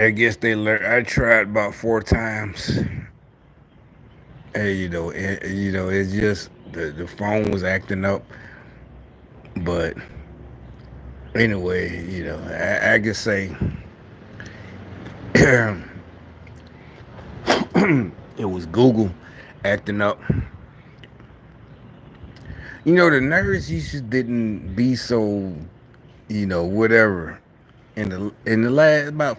I guess they learned. I tried about 4 times, and it's just the phone was acting up. But anyway, I could say it was Google acting up. The nerds used to didn't be so, whatever. In the last about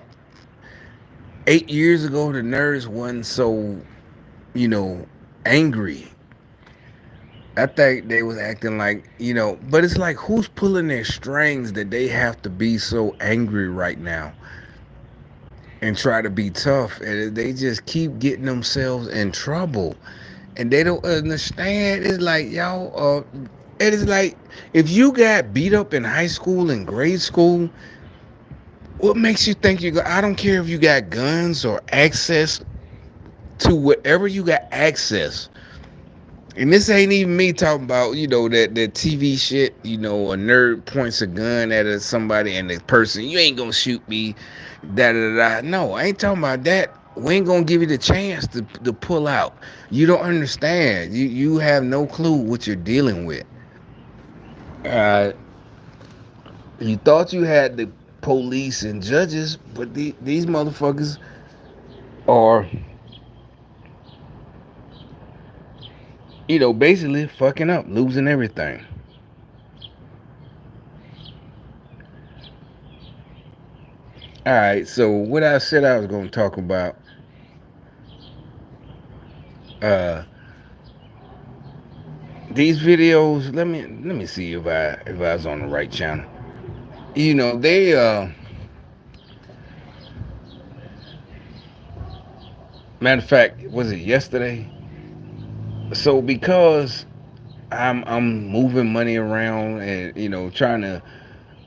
8 years ago, the nerds wasn't so, you know, angry. I think they was acting like, but it's like who's pulling their strings that they have to be so angry right now and try to be tough, and they just keep getting themselves in trouble, and they don't understand. It's like y'all, it is like if you got beat up in high school and grade school, what makes you think you got? I don't care if you got guns or access to whatever you got access. And this ain't even me talking about, that TV shit, a nerd points a gun at somebody and the person, you ain't gonna shoot me, da da da. No, I ain't talking about that. We ain't gonna give you the chance to pull out. You don't understand. You have no clue what you're dealing with. Uh, you thought you had the police and judges, but these motherfuckers are, basically fucking up, losing everything. All right, so what I said I was going to talk about, uh, these videos. Let me see if I was on the right channel. They matter of fact, was it yesterday? So because I'm moving money around and trying to,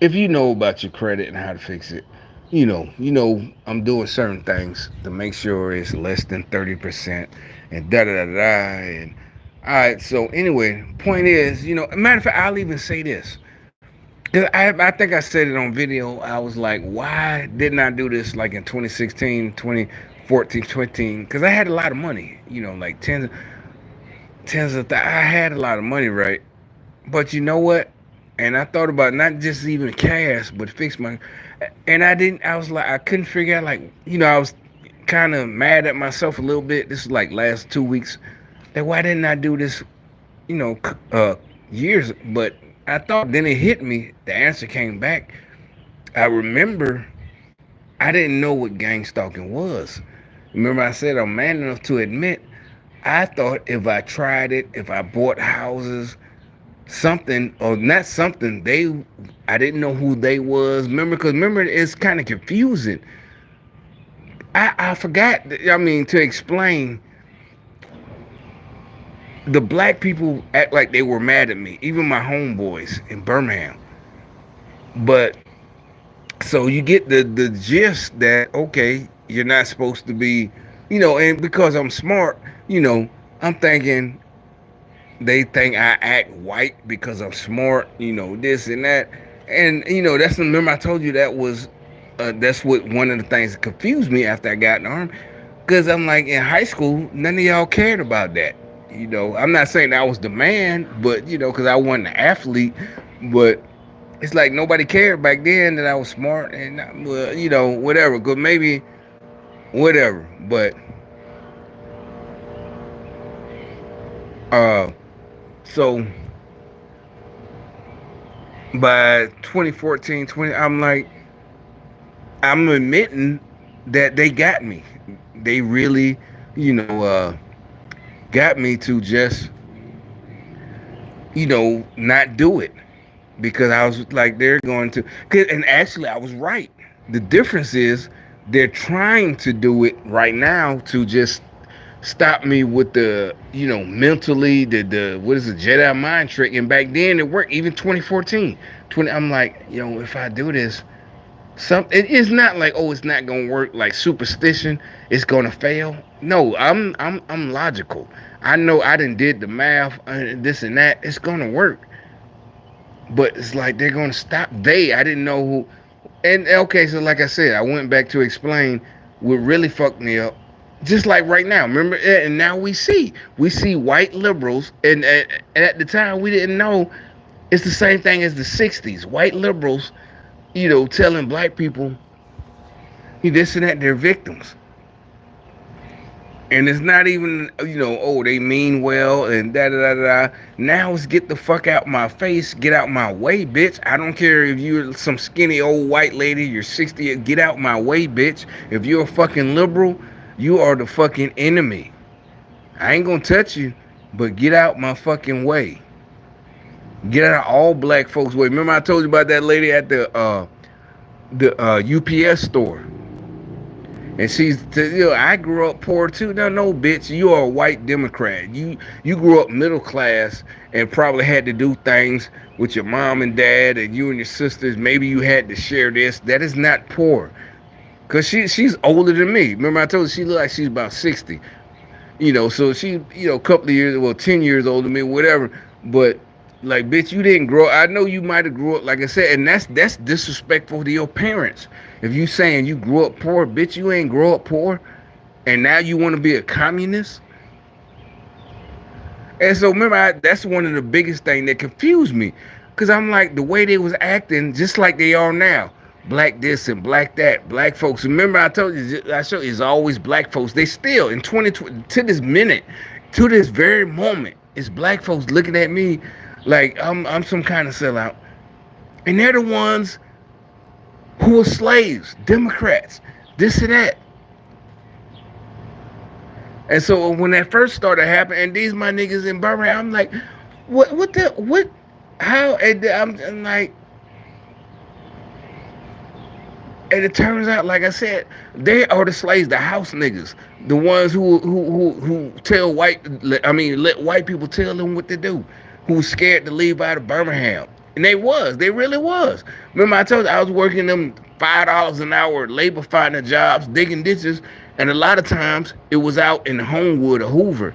if you know about your credit and how to fix it, I'm doing certain things to make sure it's less than 30% and da da da da. And all right, so anyway, point is, matter of fact, I'll even say this. 'Cause I think I said it on video. I was like, why didn't I do this like in 2016, 2014, 20? Because I had a lot of money, like tens of I had a lot of money, right? But you know what? And I thought about not just even cash, but fix my. And I didn't. I was like, I couldn't figure out. Like, I was kind of mad at myself a little bit. This is like last 2 weeks. That why didn't I do this? You know, years. But I thought. Then it hit me. The answer came back. I remember. I didn't know what gang stalking was. Remember, I said I'm man enough to admit. I thought if I tried it, if I bought houses, something or not something, I didn't know who they was. Remember, it's kind of confusing. I forgot. I mean, to explain, the black people act like they were mad at me, even my homeboys in Birmingham. But so you get the gist that okay, you're not supposed to be, and because I'm smart, I'm thinking they think I act white because I'm smart, this and that. And that's remember I told you that's what one of the things that confused me after I got in the army. Cause I'm like in high school, none of y'all cared about that. I'm not saying I was the man, but cause I wasn't an athlete, but it's like nobody cared back then that I was smart and well, whatever. Cause maybe whatever, but uh, so by 2014, 20, I'm admitting that they got me. They really, got me to just, not do it because I was like, they're going to, and actually I was right. The difference is they're trying to do it right now to just stop me with the, mentally, the what is it, Jedi mind trick. And back then it worked, even 2014, 20. I'm like, if I do this, it's not like it's not gonna work like superstition. It's gonna fail. No, I'm logical. I know I did the math and this and that. It's gonna work. But it's like they're gonna stop. I didn't know who. And okay, so like I said, I went back to explain what really fucked me up. Just like right now, remember? And now we see white liberals, and at the time we didn't know it's the same thing as the '60s. White liberals, telling black people this and that they're victims. And it's not even, oh, they mean well and da da da da. Now it's get the fuck out my face, get out my way, bitch. I don't care if you're some skinny old white lady, you're 60, get out my way, bitch. If you're a fucking liberal, you are the fucking enemy. I ain't gonna touch you, but get out my fucking way. Get out of all black folks' way. Remember I told you about that lady at the UPS store. And I grew up poor too. No, bitch, you are a white Democrat. You grew up middle class and probably had to do things with your mom and dad and you and your sisters. Maybe you had to share this. That is not poor. Cause she's older than me. Remember I told you she looked like she's about 60. So she, a couple of years, 10 years older than me, whatever. But like, bitch, you didn't grow up. I know you might have grew up, like I said, and that's disrespectful to your parents. If you saying you grew up poor, bitch, you ain't grow up poor, and now you want to be a communist. And so remember, that's one of the biggest things that confused me, because I'm like, the way they was acting, just like they are now. Black this and black that, black folks. Remember I told you, I showed you, it's always black folks. They still, in 2020, to this minute, to this very moment, it's black folks looking at me like I'm some kind of sellout. And they're the ones who are slaves, Democrats, this and that. And so when that first started happening, and these my niggas in Birmingham, I'm like, what, how, and I'm like, and it turns out, like I said, they are the slaves, the house niggas, the ones who tell let white people tell them what to do, who's scared to leave out of Birmingham. And they really was. Remember I told you I was working them $5 an hour labor finding jobs, digging ditches, and a lot of times it was out in Homewood or Hoover.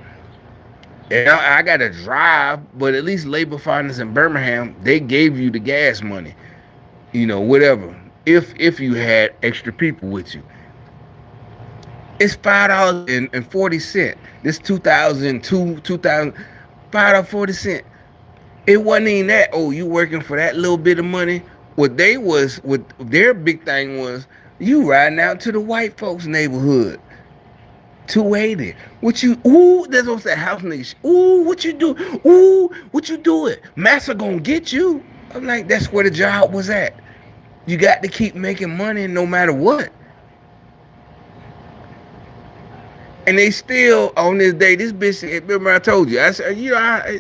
And I got to drive, but at least labor finders in Birmingham, they gave you the gas money, whatever. If you had extra people with you. It's $5.40. This 2002, 2000, $5.40. It wasn't even that, oh, you working for that little bit of money. What their big thing was, you riding out to the white folks' neighborhood. 280. That's what that house nigga. Ooh, what you do? Ooh, what you doing? Massa gonna get you. I'm like, that's where the job was at. You got to keep making money no matter what. And they still, on this day, this bitch, remember I told you, I said,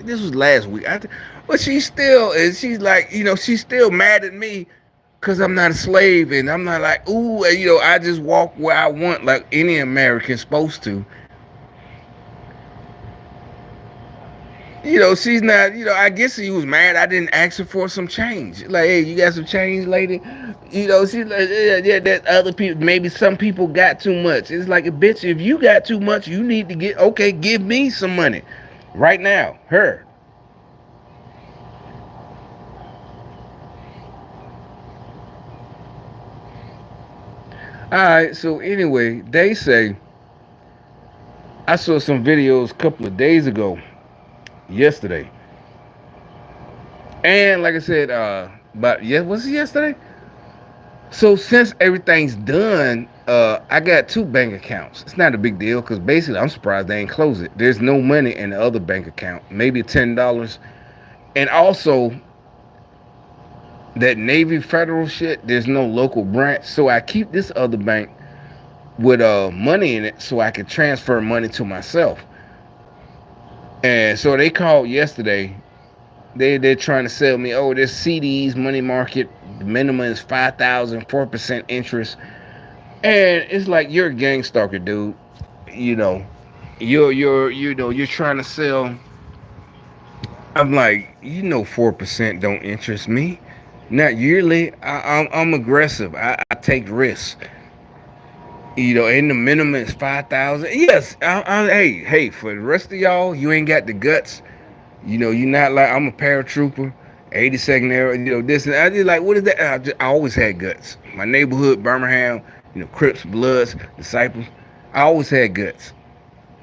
this was last week. But she's like, she's still mad at me because I'm not a slave. And I'm not like, ooh, I just walk where I want like any American's supposed to. She's not, I guess he was mad I didn't ask her for some change. Like, hey, you got some change, lady? She's like, yeah, that other people, maybe some people got too much. It's like, bitch, if you got too much, you need to give me some money. Right now, her. Alright, so anyway, they say, I saw some videos a couple of days ago. Yesterday, and like I said, was it yesterday? So since everything's done, I got 2 bank accounts. It's not a big deal because basically I'm surprised they ain't close it. There's no money in the other bank account, maybe $10, and also that Navy Federal shit. There's no local branch, so I keep this other bank with money in it so I can transfer money to myself. And so they called yesterday. They're trying to sell me, oh, this CDs, money market, the minimum is 5,000, 4% interest. And it's like, you're a gang stalker, dude. You're trying to sell. I'm like, 4% don't interest me. Not yearly. I'm aggressive. I take risks. And the minimum is 5,000. Yes, hey, for the rest of y'all, you ain't got the guts. You're not like, I'm a paratrooper, 82nd Air, this and I just like, what is that? I always had guts. my neighborhood, Birmingham, Crips, Bloods, Disciples. I always had guts.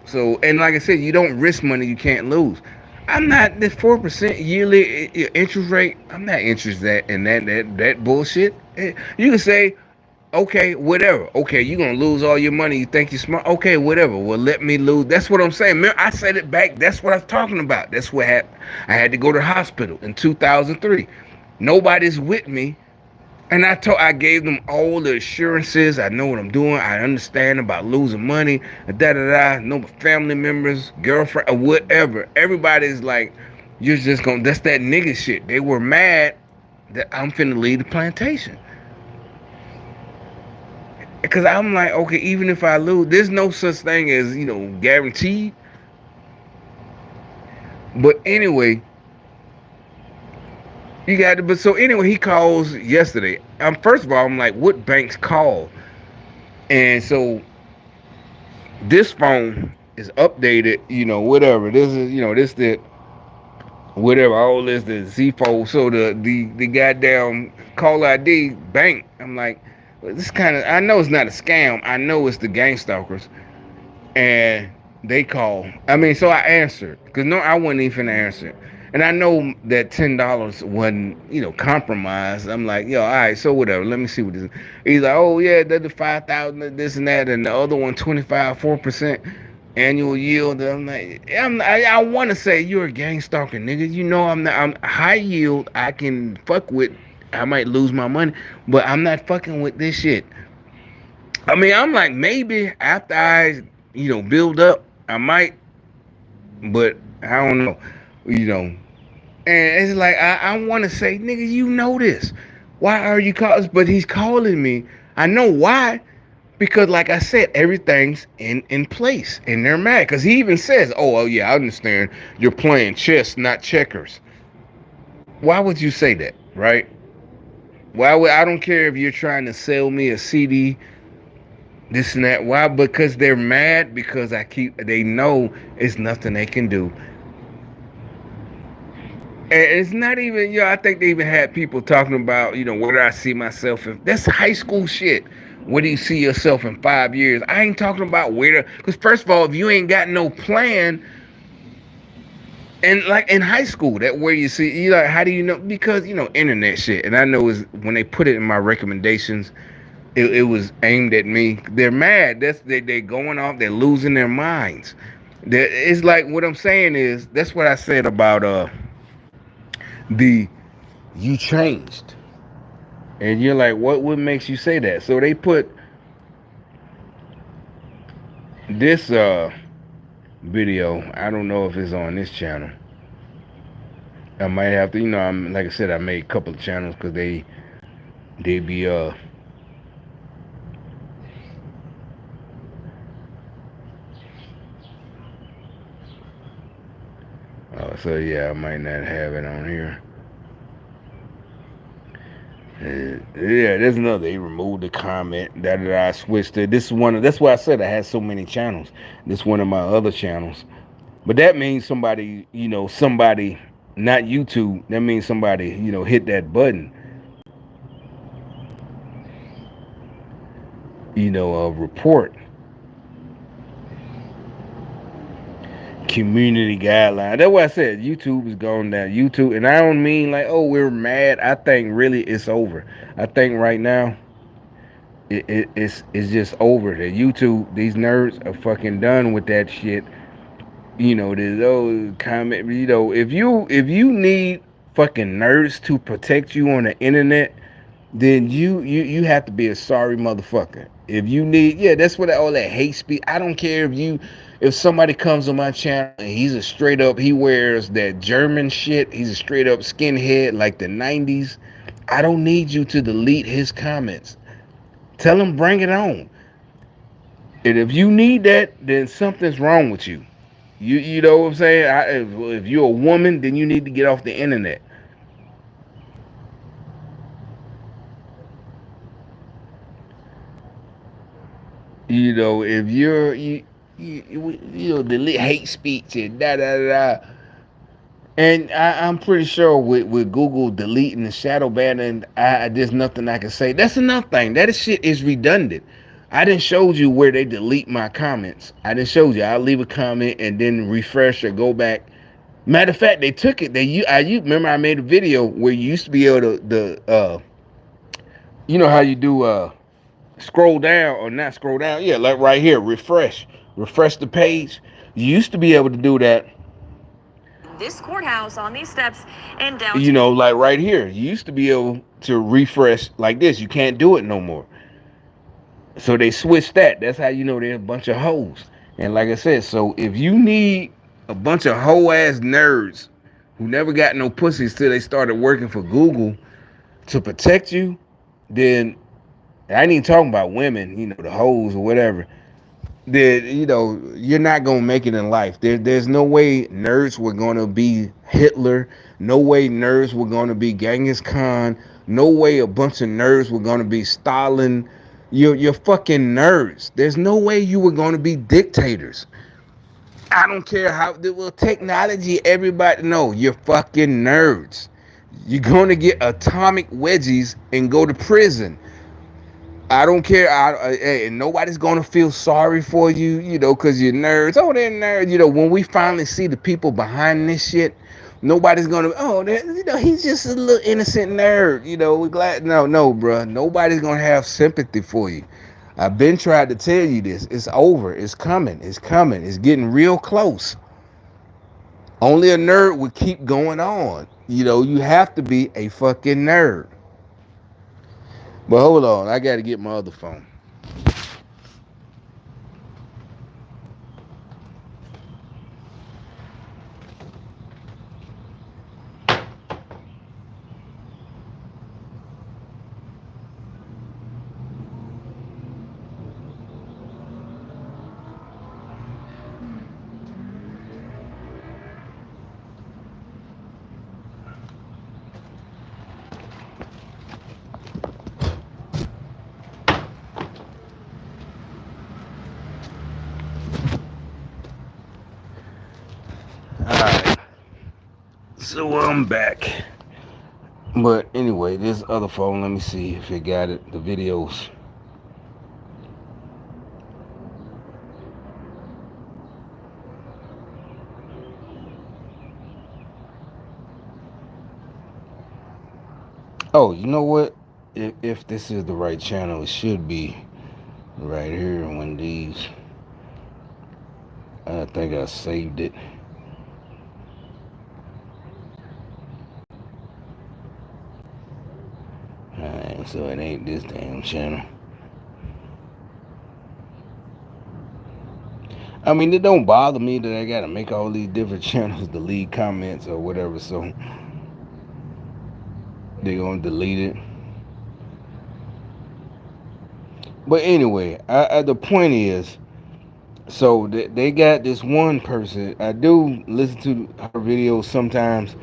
So, and like I said, you don't risk money you can't lose. I'm not this 4% yearly interest rate. I'm not interested in that bullshit. You can say, okay, whatever. Okay, you're gonna lose all your money. You think you're smart. Okay, whatever. Well, let me lose. That's what I'm saying. I said it back. That's what I'm talking about. That's what happened. I had to go to the hospital in 2003. Nobody's with me. And I gave them all the assurances. I know what I'm doing. I understand about losing money. Da da da. No family members, girlfriend, or whatever. Everybody's like, you're just gonna. That's that nigga shit. They were mad that I'm finna leave the plantation. Because I'm like, okay, even if I lose, there's no such thing as guaranteed. But anyway, you got to. But so anyway, he calls yesterday. First of all, I'm like, what banks call? And so this phone is updated, whatever. This is, this that, whatever. All this the Z fold. So the goddamn call ID bank. I'm like, well, this kind of. I know it's not a scam. I know it's the gang stalkers, and they call. I mean, so I answered because no, I wasn't even answer. And I know that $10 wasn't, compromised. I'm like, yo, all right, so whatever. Let me see what this is. He's like, oh yeah, that's the 5,000, this and that, and the other one 4% annual yield. I'm like, I want to say you're a gang stalker, nigga. I'm not. I'm high yield. I can fuck with. I might lose my money, but I'm not fucking with this shit. I mean, I'm like, maybe after I, build up, I might, but I don't know, you know. And it's like, I want to say, nigga, you know this. Why are you calling? But he's calling me. I know why. Because, like I said, everything's in place. And they're mad. Because he even says, oh, yeah, I understand. You're playing chess, not checkers. Why would you say that, right? I don't care if you're trying to sell me a CD, this and that. Why? Because they're mad because they know it's nothing they can do. And it's not even, I think they even had people talking about, where do I see myself in? That's high school shit. Where do you see yourself in 5 years? I ain't talking about because first of all, if you ain't got no plan, and like in high school, that where you see, how do you know? Because, internet shit. And I know is when they put it in my recommendations, it was aimed at me. They're mad. They're going off. They're losing their minds. It's like, what I'm saying is, that's what I said about, you changed. And you're like, what makes you say that? So they put this video. I don't know if it's on this channel. I might have to, I'm like I said, I made a couple of channels because they be so yeah, I might not have it on here. Yeah, there's another. They removed the comment that I switched it. This is one. That's why I said I had so many channels. This one of my other channels. But that means somebody, somebody, not YouTube. That means somebody, hit that button. Report. Community guideline. That's what I said. YouTube is going down. YouTube, and I don't mean like, oh, we're mad. I think really it's over. I think right now it's just over. The YouTube, these nerds are fucking done with that shit. There's comment. If you need fucking nerds to protect you on the internet, then you have to be a sorry motherfucker. If you need, yeah, that's what all that hate speech. I don't care if somebody comes on my channel and he's a straight up, he wears that German shit. He's a straight up skinhead like the 90s. I don't need you to delete his comments. Tell him bring it on. And if you need that, then something's wrong with you. You know what I'm saying? If you're a woman, then you need to get off the internet. If delete hate speech and da da da. And I'm pretty sure with Google deleting the shadow banning, there's nothing I can say. That's another thing. That shit is redundant. I didn't show you where they delete my comments. I didn't show you. I'll leave a comment and then refresh or go back. Matter of fact, they took it. You remember I made a video where you used to be able to you know how you do scroll down or not scroll down? Yeah, like right here, refresh the page. You used to be able to do that. This courthouse on these steps in downtown. You know, like right here, you used to be able to refresh like this. You can't do it no more. So they switched that. That's how you know they're a bunch of hoes. And like I said, so if you need a bunch of hoe ass nerds who never got no pussies till they started working for Google to protect you, then I ain't even talking about women, you know, the hoes or whatever. That you're not gonna make it in life. There's no way nerds were gonna be Hitler. No way nerds were gonna be Genghis Khan. No way a bunch of nerds were gonna be Stalin. You're fucking nerds. There's no way you were gonna be dictators. I don't care how well technology. Everybody know you're fucking nerds. You're gonna get atomic wedgies and go to prison. I don't care. And nobody's gonna feel sorry for you, because you're nerds. Oh, they're nerds. When we finally see the people behind this shit, nobody's gonna. Oh, he's just a little innocent nerd. We're glad. No, bro. Nobody's gonna have sympathy for you. I've been trying to tell you this. It's over. It's coming. It's coming. It's getting real close. Only a nerd would keep going on. You have to be a fucking nerd. But hold on, I gotta get my other phone. Alright. So I'm back. But anyway, this other phone, let me see if it got it. The videos. Oh, you know what? If this is the right channel, it should be right here. When these, I think I saved it. Alright, so it ain't this damn channel. I mean, it don't bother me that I gotta make all these different channels delete comments or whatever, so they're gonna delete it. But anyway, the point is, so they got this one person. I do listen to her videos sometimes,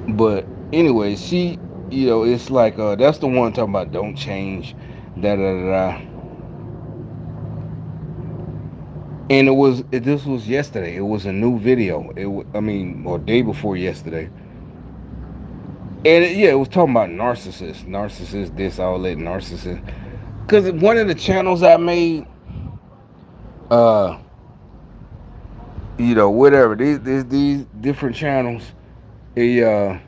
but anyway, she, it's like that's the one talking about don't change, da da da. And this was yesterday. It was a new video. Or day before yesterday. And it was talking about narcissist this, all that, narcissist. Because one of the channels I made, whatever, these different channels, it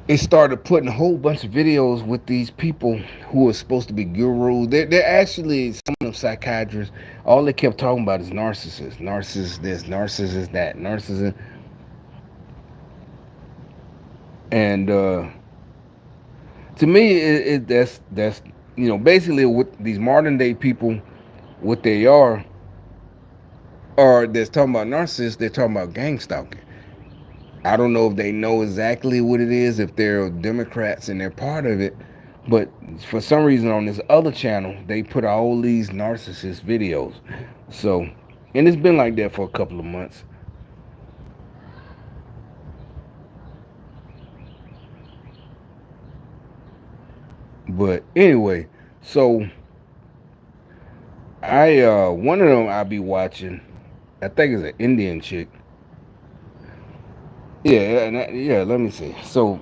it started putting a whole bunch of videos with these people who are supposed to be gurus. They're actually some of them psychiatrists. All they kept talking about is narcissist this, narcissist that, narcissist. And to me, that's basically what these modern day people, what they are that's talking about narcissists. They're talking about gang stalking. I don't know if they know exactly what it is, if they're Democrats and they're part of it, but for some reason on this other channel, they put all these narcissist videos. So, and it's been like that for a couple of months. But anyway, so I one of them I'll be watching. I think it's an Indian chick. Yeah, yeah. Let me see. So,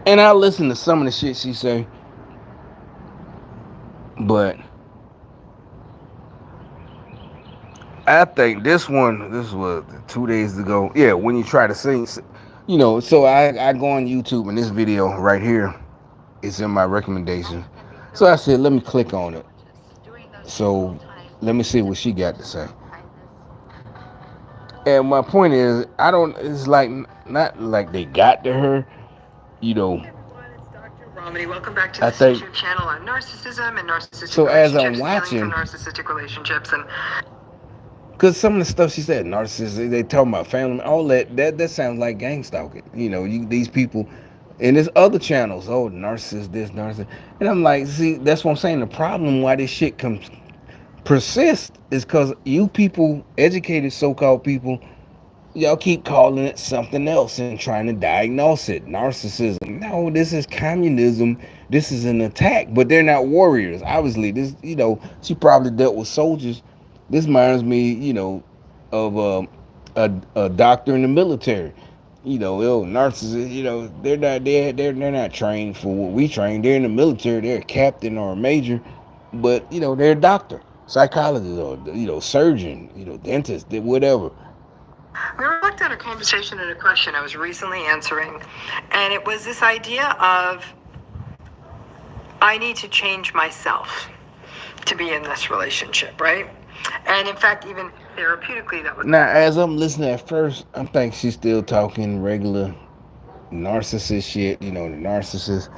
and I listen to some of the shit she say, but I think this was 2 days ago. Yeah, when you try to sing, so I go on YouTube and this video right here is in my recommendations. So I said, let me click on it. So let me see what she got to say. And my point is, I don't. It's like not like they got to her, you know. Romney, welcome back to I this think YouTube channel on narcissism and narcissistic so. As I'm relationships, healing from watching, narcissistic relationships, and because some of the stuff she said, narcissist, they talking about family, all that sounds like gang stalking. These people, and there's other channels. Oh, narcissist, this narcissist, and I'm like, see, that's what I'm saying. The problem why this shit comes persist is because you people, educated so-called people, y'all keep calling it something else and trying to diagnose it. Narcissism. No, this is communism. This is an attack. But they're not warriors. Obviously, she probably dealt with soldiers. This reminds me, of a doctor in the military. Narcissists, they're not trained for what we train. They're in the military, they're a captain or a major, but they're a doctor, psychologist, or surgeon, dentist, whatever. we reflect on a conversation and a question I was recently answering, and it was this idea of I need to change myself to be in this relationship, right? And in fact, even therapeutically, that was Now, as I'm listening at first, I think she's still talking regular narcissist shit. The narcissist.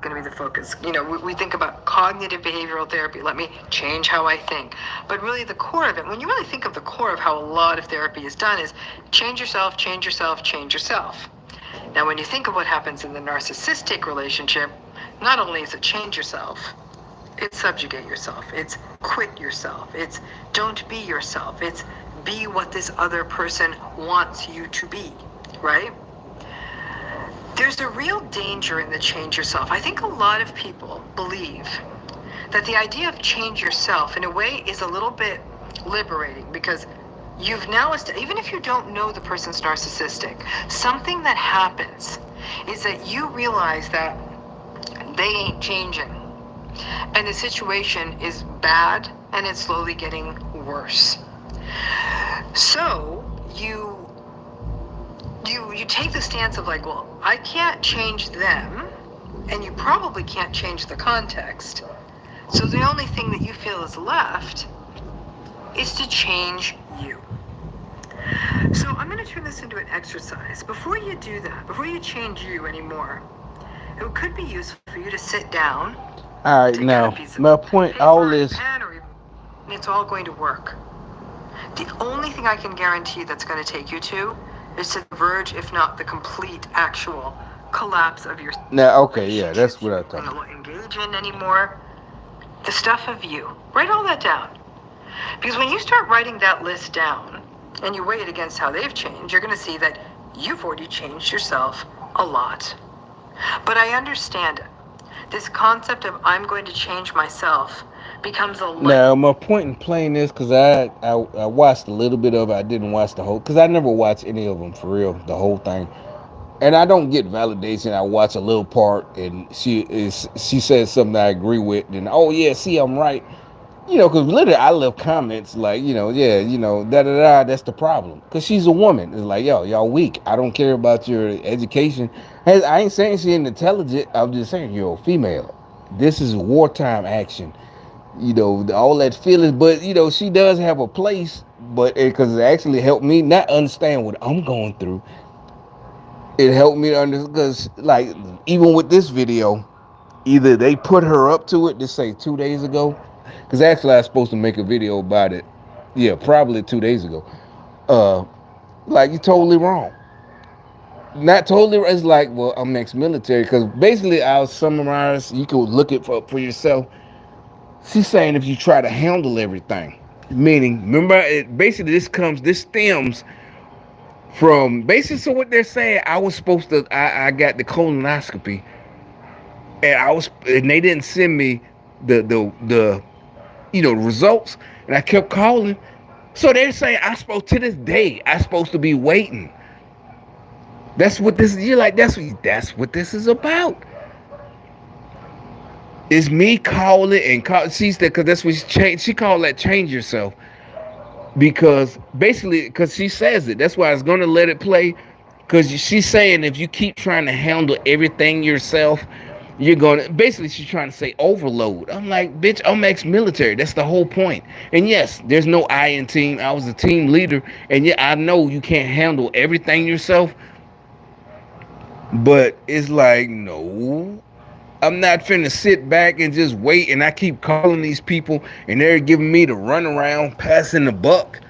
going to be the focus. We think about cognitive behavioral therapy. Let me change how I think. But really, the core of it, when you really think of the core of how a lot of therapy is done, is change yourself, change yourself, change yourself. Now, when you think of what happens in the narcissistic relationship, not only is it change yourself, it's subjugate yourself, it's quit yourself, it's don't be yourself, it's be what this other person wants you to be, right? There's a real danger in the change yourself. I think a lot of people believe that the idea of change yourself, in a way, is a little bit liberating because you've now, even if you don't know the person's narcissistic, something that happens is that you realize that they ain't changing. And the situation is bad and it's slowly getting worse. So you take the stance of like, well, I can't change them, and you probably can't change the context. So the only thing that you feel is left is to change you. So I'm going to turn this into an exercise. Before you do that, before you change you anymore, it could be useful for you to sit down. All right, now my point, all this. It's all going to work. The only thing I can guarantee that's going to take you to is to the verge, if not the complete, actual collapse of your. Now, okay, yeah, that's what I thought. Don't engage in anymore. The stuff of you. Write all that down. Because when you start writing that list down and you weigh it against how they've changed, you're going to see that you've already changed yourself a lot. But I understand it. This concept of I'm going to change myself becomes a. Now, my point in playing this, because I watched a little bit of it. I didn't watch the whole, because I never watched any of them for real, the whole thing. And I don't get validation. I watch a little part, and she says something I agree with, and oh yeah, see, I'm right. Because literally I left comments like, yeah, da da da. That's the problem. Because she's a woman. It's like, yo, y'all weak. I don't care about your education. Hey, I ain't saying she ain't intelligent. I'm just saying you're a female. This is wartime action. All that feelings. But she does have a place. But because it actually helped me not understand what I'm going through. It helped me to understand, because like even with this video, either they put her up to it, just say 2 days ago, because actually I was supposed to make a video about it, yeah, probably 2 days ago. Like, you're totally wrong. Not totally. It's like, well, I'm ex-military, because basically I'll summarize. You can look it for yourself. She's saying if you try to handle everything, meaning, remember, this stems from basically. So what they're saying, I was supposed to. I got the colonoscopy, and they didn't send me the results, and I kept calling. So they're saying I supposed to this day I supposed to be waiting. That's what this you're like. That's what this is about. It's me calling and call. She said because that's what she changed. She called that change yourself because basically because she says it. That's why I was gonna let it play because she's saying if you keep trying to handle everything yourself, you're gonna basically she's trying to say overload. I'm like, bitch, I'm ex-military. That's the whole point. And yes, there's no I in team. I was a team leader, and yeah, I know you can't handle everything yourself. But it's like, no, I'm not finna sit back and just wait. And I keep calling these people, and they're giving me the runaround, passing the buck.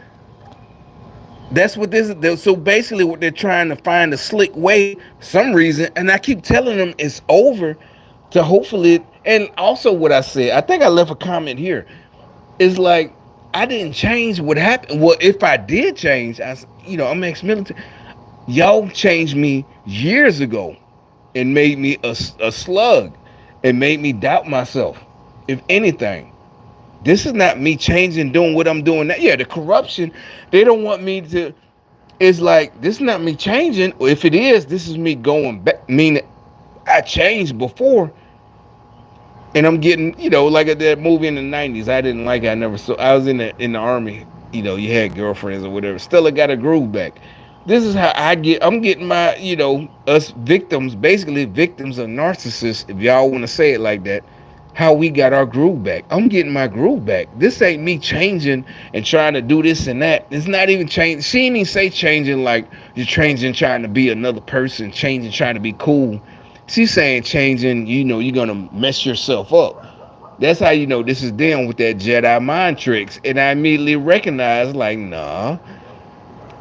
That's what this is. So basically, what they're trying to find a slick way, some reason, and I keep telling them it's over to hopefully. And also, what I said, I think I left a comment here. Is like I didn't change what happened. Well, if I did change, I'm ex-military. Y'all changed me years ago and made me a slug and made me doubt myself. If anything, this is not me changing, doing what I'm doing now. Yeah, the corruption, they don't want me to. It's like, this is not me changing. If it is, this is me going back. Meaning, I changed before. And I'm getting, like that movie in the '90s. I didn't like it. I never saw. I was in the army. You had girlfriends or whatever. Still, I got a groove back. This is how I get. I'm getting my, us victims, basically victims of narcissists. If y'all want to say it like that, how we got our groove back. I'm getting my groove back. This ain't me changing and trying to do this and that. It's not even change. She didn't even say changing like you're changing, trying to be another person, changing, trying to be cool. She's saying changing, you're gonna mess yourself up. That's how you know this is dealing with that Jedi mind tricks. And I immediately recognized, like, nah,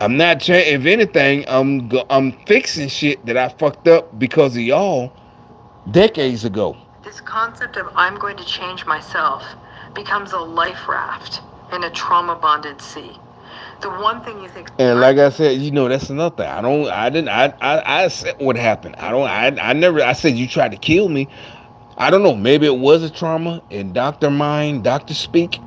I'm not changing. If anything, I'm fixing shit that I fucked up because of y'all decades ago. This concept of I'm going to change myself becomes a life raft in a trauma bonded sea. The one thing you think, and like I said, that's another thing. I said what happened. I never, I said you tried to kill me. I don't know, maybe it was a trauma in doctor mind, doctor speak.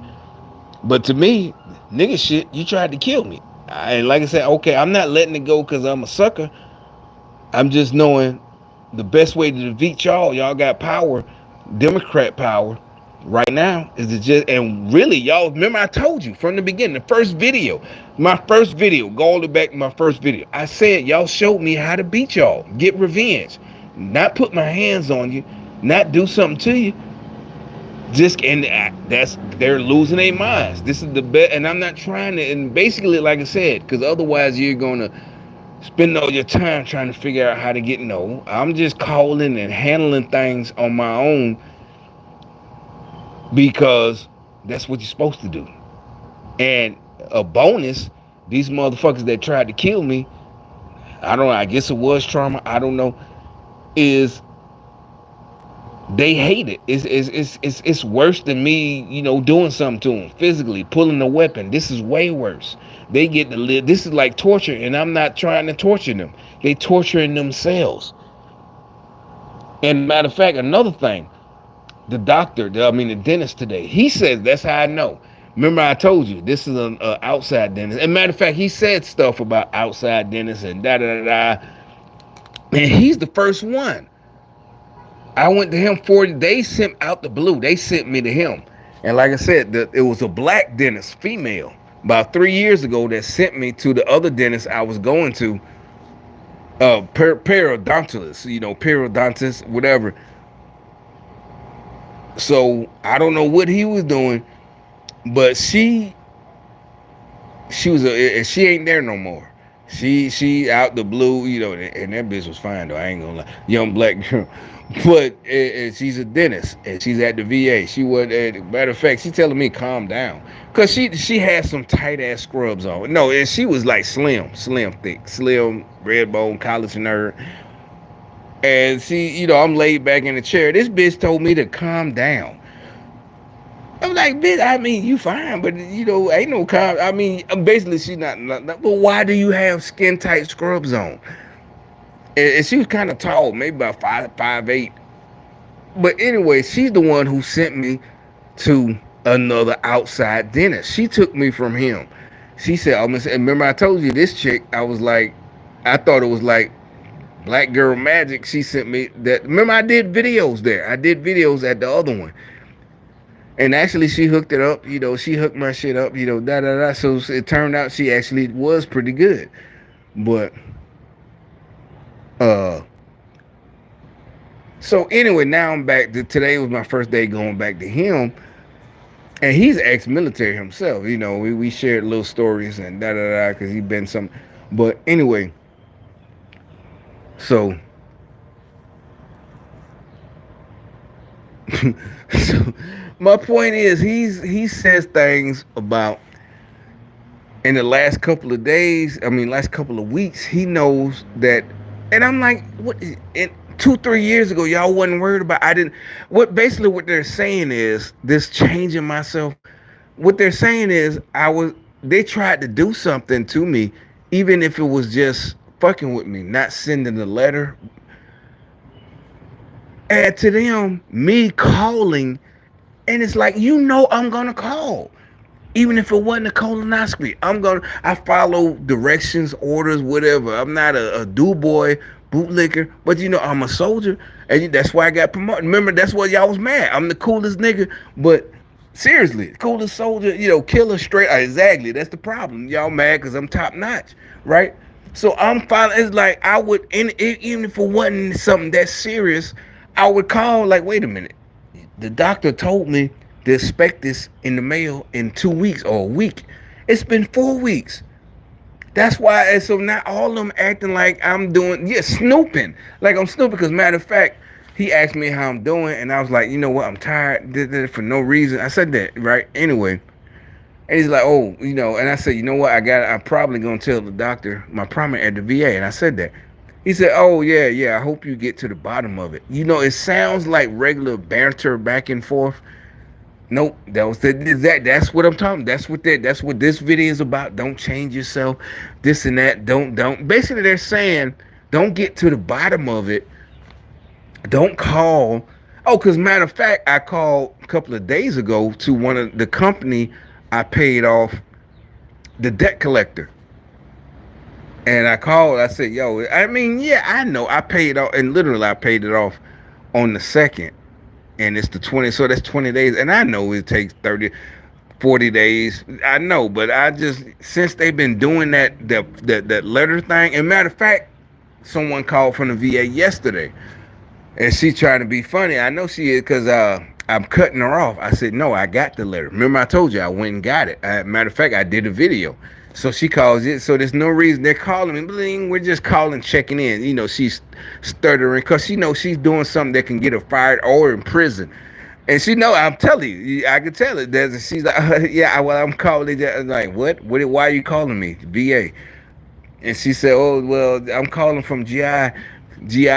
But to me, nigga shit, you tried to kill me. And like I said, okay, I'm not letting it go because I'm a sucker. I'm just knowing the best way to defeat y'all got power, Democrat power, right now is to just, and really, y'all remember I told you from the beginning, my first video, go all the way back to my first video. I said y'all showed me how to beat y'all, get revenge, not put my hands on you, not do something to you. Just and that's they're losing their minds. This is the best, and I'm not trying to. And basically, like I said, because otherwise you're gonna spend all your time trying to figure out how to get. No, I'm just calling and handling things on my own because that's what you're supposed to do. And a bonus, these motherfuckers that tried to kill me, I don't know, I guess it was trauma, I don't know, is they hate it. It's worse than me, doing something to them physically, pulling a weapon. This is way worse. They get to live. This is like torture, and I'm not trying to torture them. They torturing themselves. And matter of fact, another thing, the doctor, the dentist today, he says that's how I know. Remember I told you this is an outside dentist. And matter of fact, he said stuff about outside dentists and da da da da. And he's the first one. I went to him they sent out the blue. They sent me to him. And like I said, it was a black dentist, female, about 3 years ago that sent me to the other dentist I was going to, periodontist, periodontist, whatever. So I don't know what he was doing, but she she ain't there no more. She out the blue, and that bitch was fine though. I ain't gonna lie, young black girl, but she's a dentist and she's at the VA. She was, matter of fact, she telling me calm down because she had some tight ass scrubs on. No, and she was like slim thick, slim, red bone, college nerd. And I'm laid back in the chair. This bitch told me to calm down. I'm like, bitch, you fine, but, ain't no calm. Basically, she not, but why do you have skin tight scrubs on? And she was kind of tall, maybe about 5'8". But anyway, she's the one who sent me to another outside dentist. She took me from him. She said, "I'm gonna say." Remember, I told you this chick. I was like, I thought it was like Black Girl Magic. She sent me that. Remember, I did videos there. I did videos at the other one, and actually, she hooked it up. She hooked my shit up. Da da da. So it turned out she actually was pretty good. But uh, so anyway, now I'm back. Today was my first day going back to him. And he's ex-military himself. We shared little stories and da da da because he been some. But anyway, so so my point is he says things about in the last couple of days. I mean, last couple of weeks, he knows that, and I'm like, what? In 2-3 years ago, y'all wasn't worried about. I didn't. What they're saying is this changing myself. What they're saying is they tried to do something to me, even if it was just fucking with me, not sending the letter. And to them, me calling, and it's like, I'm gonna call. Even if it wasn't a colonoscopy, I follow directions, orders, whatever. I'm not a do boy, bootlicker, but I'm a soldier, and that's why I got promoted. Remember, that's why y'all was mad. I'm the coolest nigga, but seriously, coolest soldier, killer straight. Exactly, that's the problem. Y'all mad because I'm top notch, right? So I'm finally, it's like I would, even if it wasn't something that serious, I would call like, wait a minute, the doctor told me to expect this in the mail in 2 weeks or a week. It's been 4 weeks. That's why. And so now all of them acting like I'm doing, snooping. Like I'm snooping. Because matter of fact, he asked me how I'm doing, and I was like, you know what, I'm tired. Did it for no reason. I said that, right? Anyway. And he's like, oh, and I said, you know what, I'm probably going to tell the doctor, my primary at the VA. And I said that. He said, oh, yeah, I hope you get to the bottom of it. It sounds like regular banter back and forth. Nope, that's what I'm talking. That's what this video is about. Don't change yourself, this and that. Don't. Basically, they're saying don't get to the bottom of it. Don't call. Oh, because matter of fact, I called a couple of days ago to one of the company I paid off the debt collector. And I called, I said, yo, I mean, yeah, I know I paid off, and literally I paid it off on the 2nd. And it's the 20, so that's 20 days. And I know it takes 30, 40 days. I know, but since they've been doing that letter thing, and matter of fact, someone called from the VA yesterday, and she trying to be funny. I know she is because I'm cutting her off. I said, no, I got the letter. Remember I told you I went and got it. Matter of fact, I did a video. So she calls it. So there's no reason they're calling me. Bling, we're just calling, checking in. She's stuttering because she knows she's doing something that can get her fired or in prison. And she know, I'm telling you, I can tell it. She's like, yeah, well, I'm calling it. I'm like, what? Why are you calling me? VA. And she said, oh, well, I'm calling from GI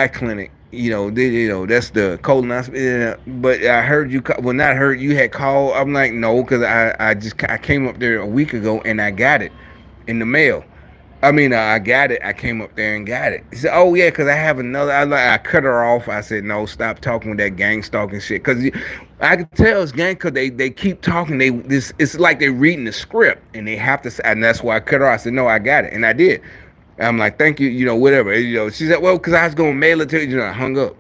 clinic. That's the colonoscopy. But I heard you. Well, not heard you had called. I'm like, no, because I came up there a week ago and I got it in the mail. I mean, I got it. I came up there and got it. He said, oh yeah, because I have another. I cut her off. I said, no, stop talking with that gang stalking shit. Because I could tell it's gang because they keep talking. It's like they're reading the script and they have to. And that's why I cut her off. I said, no, I got it, and I did. I'm like, thank you, whatever. She said, well, because I was going to mail it to you. I hung up.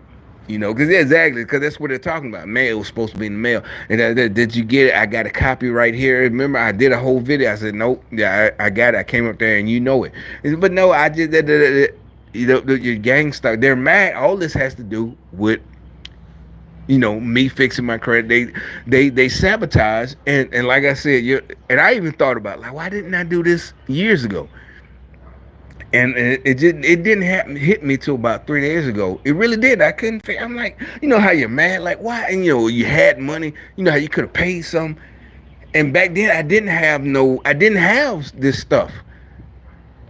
Because exactly, because that's what they're talking about. Mail was supposed to be in the mail. And did you get it? I got a copy right here. Remember, I did a whole video. I said, nope, yeah, I got it. I came up there and you know it. But no, I just, your gang stuff. They're mad. All this has to do with, me fixing my credit. They sabotage. And like I said, and I even thought about, like, why didn't I do this years ago? And it didn't hit me till about 3 days ago. It really did. I couldn't. I'm like, how you're mad, like why? And you had money. How you could have paid some. And back then I didn't have this stuff.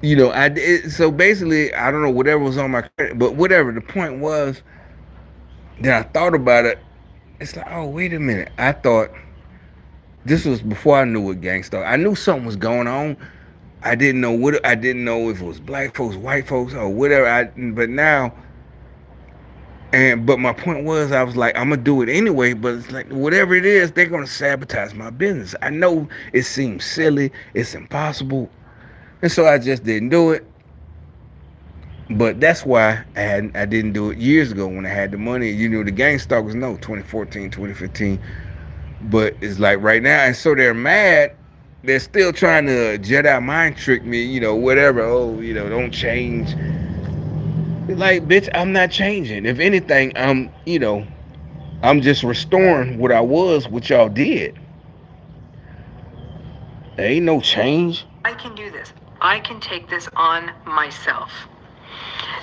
So basically I don't know whatever was on my credit, but whatever. The point was, then I thought about it. It's like, oh wait a minute. I thought this was before I knew what gangsta. I knew something was going on. I didn't know if it was black folks, white folks, or whatever. But now And but my point was, I was like, I'm gonna do it anyway. But it's like whatever it is, they're gonna sabotage my business. I know it seems silly, it's impossible, and so I just didn't do it. But that's why I didn't do it years ago when I had the money. You know, the gang stalkers know 2014, 2015. But it's like right now, and so they're mad. They're still trying to Jedi mind trick me, whatever. Oh, don't change. Like, bitch, I'm not changing. If anything, I'm just restoring what I was, what y'all did. There ain't no change. I can do this. I can take this on myself.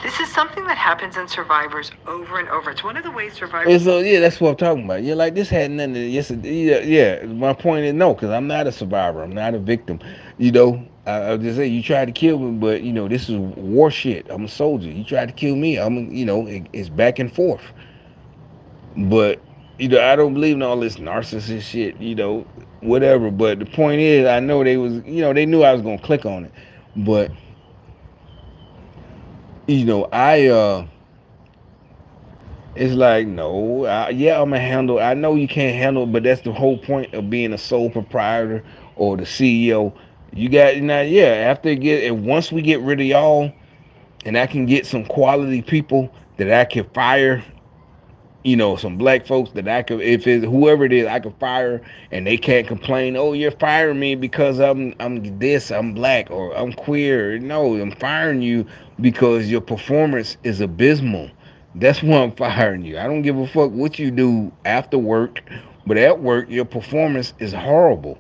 This is something that happens in survivors over and over. It's one of the ways survivors. And so yeah, that's what I'm talking about. Yeah, like this had nothing to yes, yeah. My point is no, because I'm not a survivor. I'm not a victim. I just say you tried to kill me, but this is war shit. I'm a soldier. You tried to kill me. It's back and forth. But I don't believe in all this narcissist shit. Whatever. But the point is, I know they was, they knew I was gonna click on it. But I it's like no, yeah, I'm gonna handle. I know you can't handle, but that's the whole point of being a sole proprietor or the CEO. You got now, yeah. Once we get rid of y'all, and I can get some quality people that I can fire, some black folks that I could, if it's whoever it is, I could fire, and they can't complain. Oh, you're firing me because I'm this, I'm black, or I'm queer. No, I'm firing you because your performance is abysmal. That's why I'm firing you. I don't give a fuck what you do after work, but at work your performance is horrible.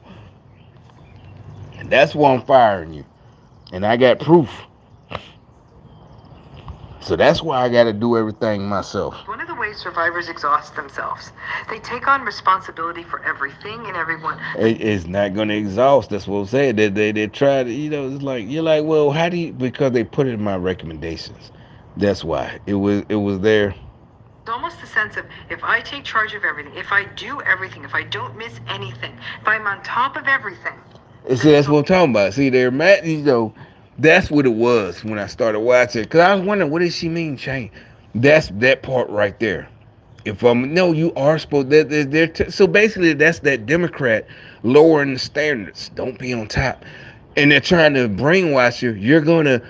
And that's why I'm firing you. And I got proof. So that's why I got to do everything myself. One of the ways survivors exhaust themselves, they take on responsibility for everything and everyone. It's not going to exhaust. That's what I'm saying. They try to, it's like, you're like, well, how do you, because they put it in my recommendations. That's why. It was there. It's almost a sense of if I take charge of everything, if I do everything, if I don't miss anything, if I'm on top of everything. And see, that's what I'm talking about. See, they're mad, that's what it was when I started watching. Because I was wondering, what does she mean, change? That's that part right there. If no, you are supposed. So basically, that's that Democrat lowering the standards. Don't be on top, and they're trying to brainwash you. You're gonna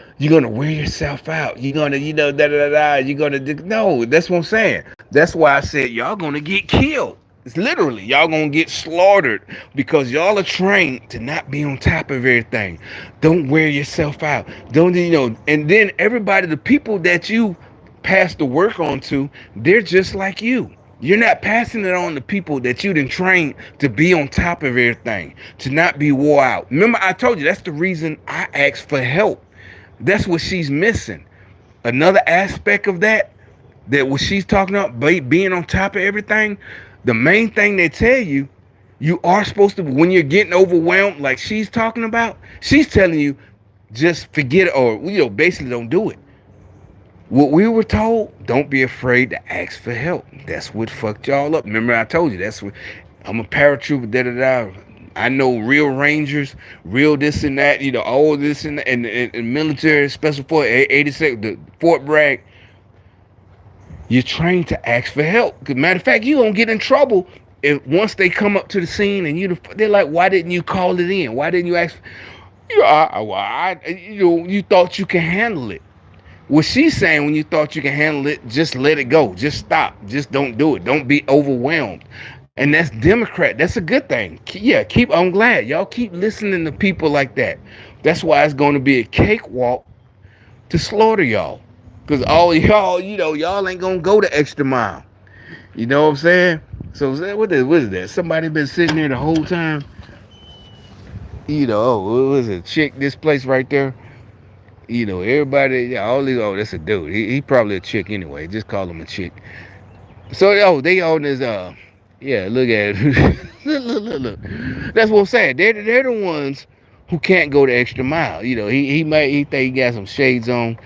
wear yourself out. You're gonna da da da da. You're gonna no. That's what I'm saying. That's why I said y'all gonna get killed. It's literally y'all gonna get slaughtered because y'all are trained to not be on top of everything. Don't wear yourself out. Don't And then everybody, the people that you pass the work on to, they're just like you. You're not passing it on to people that you didn't train to be on top of everything, to not be wore out. Remember, I told you that's the reason I asked for help. That's what she's missing. Another aspect of that what she's talking about, being on top of everything, the main thing they tell you, you are supposed to, when you're getting overwhelmed, like she's talking about, she's telling you, just forget it, or basically don't do it. What we were told, don't be afraid to ask for help. That's what fucked y'all up. Remember, I told you that's what I'm a paratrooper. Da da da. I know real Rangers, real this and that. All this and that, and military special force, 86, the Fort Bragg. You're trained to ask for help. Cause matter of fact, you gonna get in trouble if once they come up to the scene and they're like, why didn't you call it in? Why didn't you ask? You thought you can handle it. What she's saying, when you thought you can handle it, just let it go. Just stop. Just don't do it. Don't be overwhelmed. And that's Democrat. That's a good thing. Yeah, I'm glad. Y'all keep listening to people like that. That's why it's going to be a cakewalk to slaughter y'all. Because all y'all, y'all ain't going to go the extra mile. You know what I'm saying? So what is that? Somebody been sitting there the whole time? What was it? Chick, this place right there? Everybody, all these, oh, that's a dude. He probably a chick anyway. Just call him a chick. So, they on this, yeah, look at it. look. That's what I'm saying. They're the ones who can't go the extra mile. He think he got some shades on.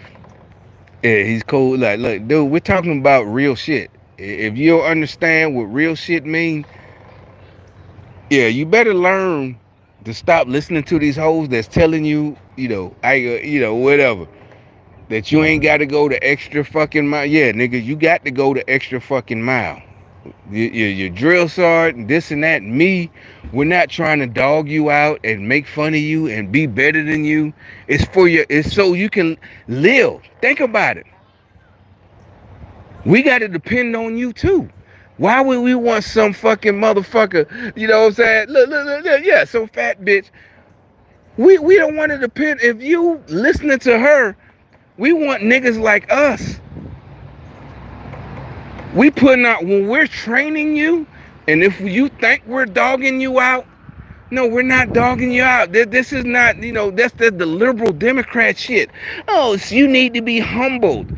Yeah, he's cool. Like, look, dude, we're talking about real shit. If you don't understand what real shit mean, yeah, you better learn to stop listening to these hoes that's telling you, whatever. that you ain't got to go the extra fucking mile. Yeah, nigga, you got to go the extra fucking mile. Your drill sergeant, this and that. Me, we're not trying to dog you out and make fun of you and be better than you. It's for your. It's so you can live. Think about it. We got to depend on you too. Why would we want some fucking motherfucker? You know what I'm saying? Look, yeah, some fat bitch. We don't want to depend. If you listening to her, we want niggas like us. We putting out when we're training you, and if you think we're dogging you out, no, we're not dogging you out. This is not, that's the liberal Democrat shit. Oh, so you need to be humbled.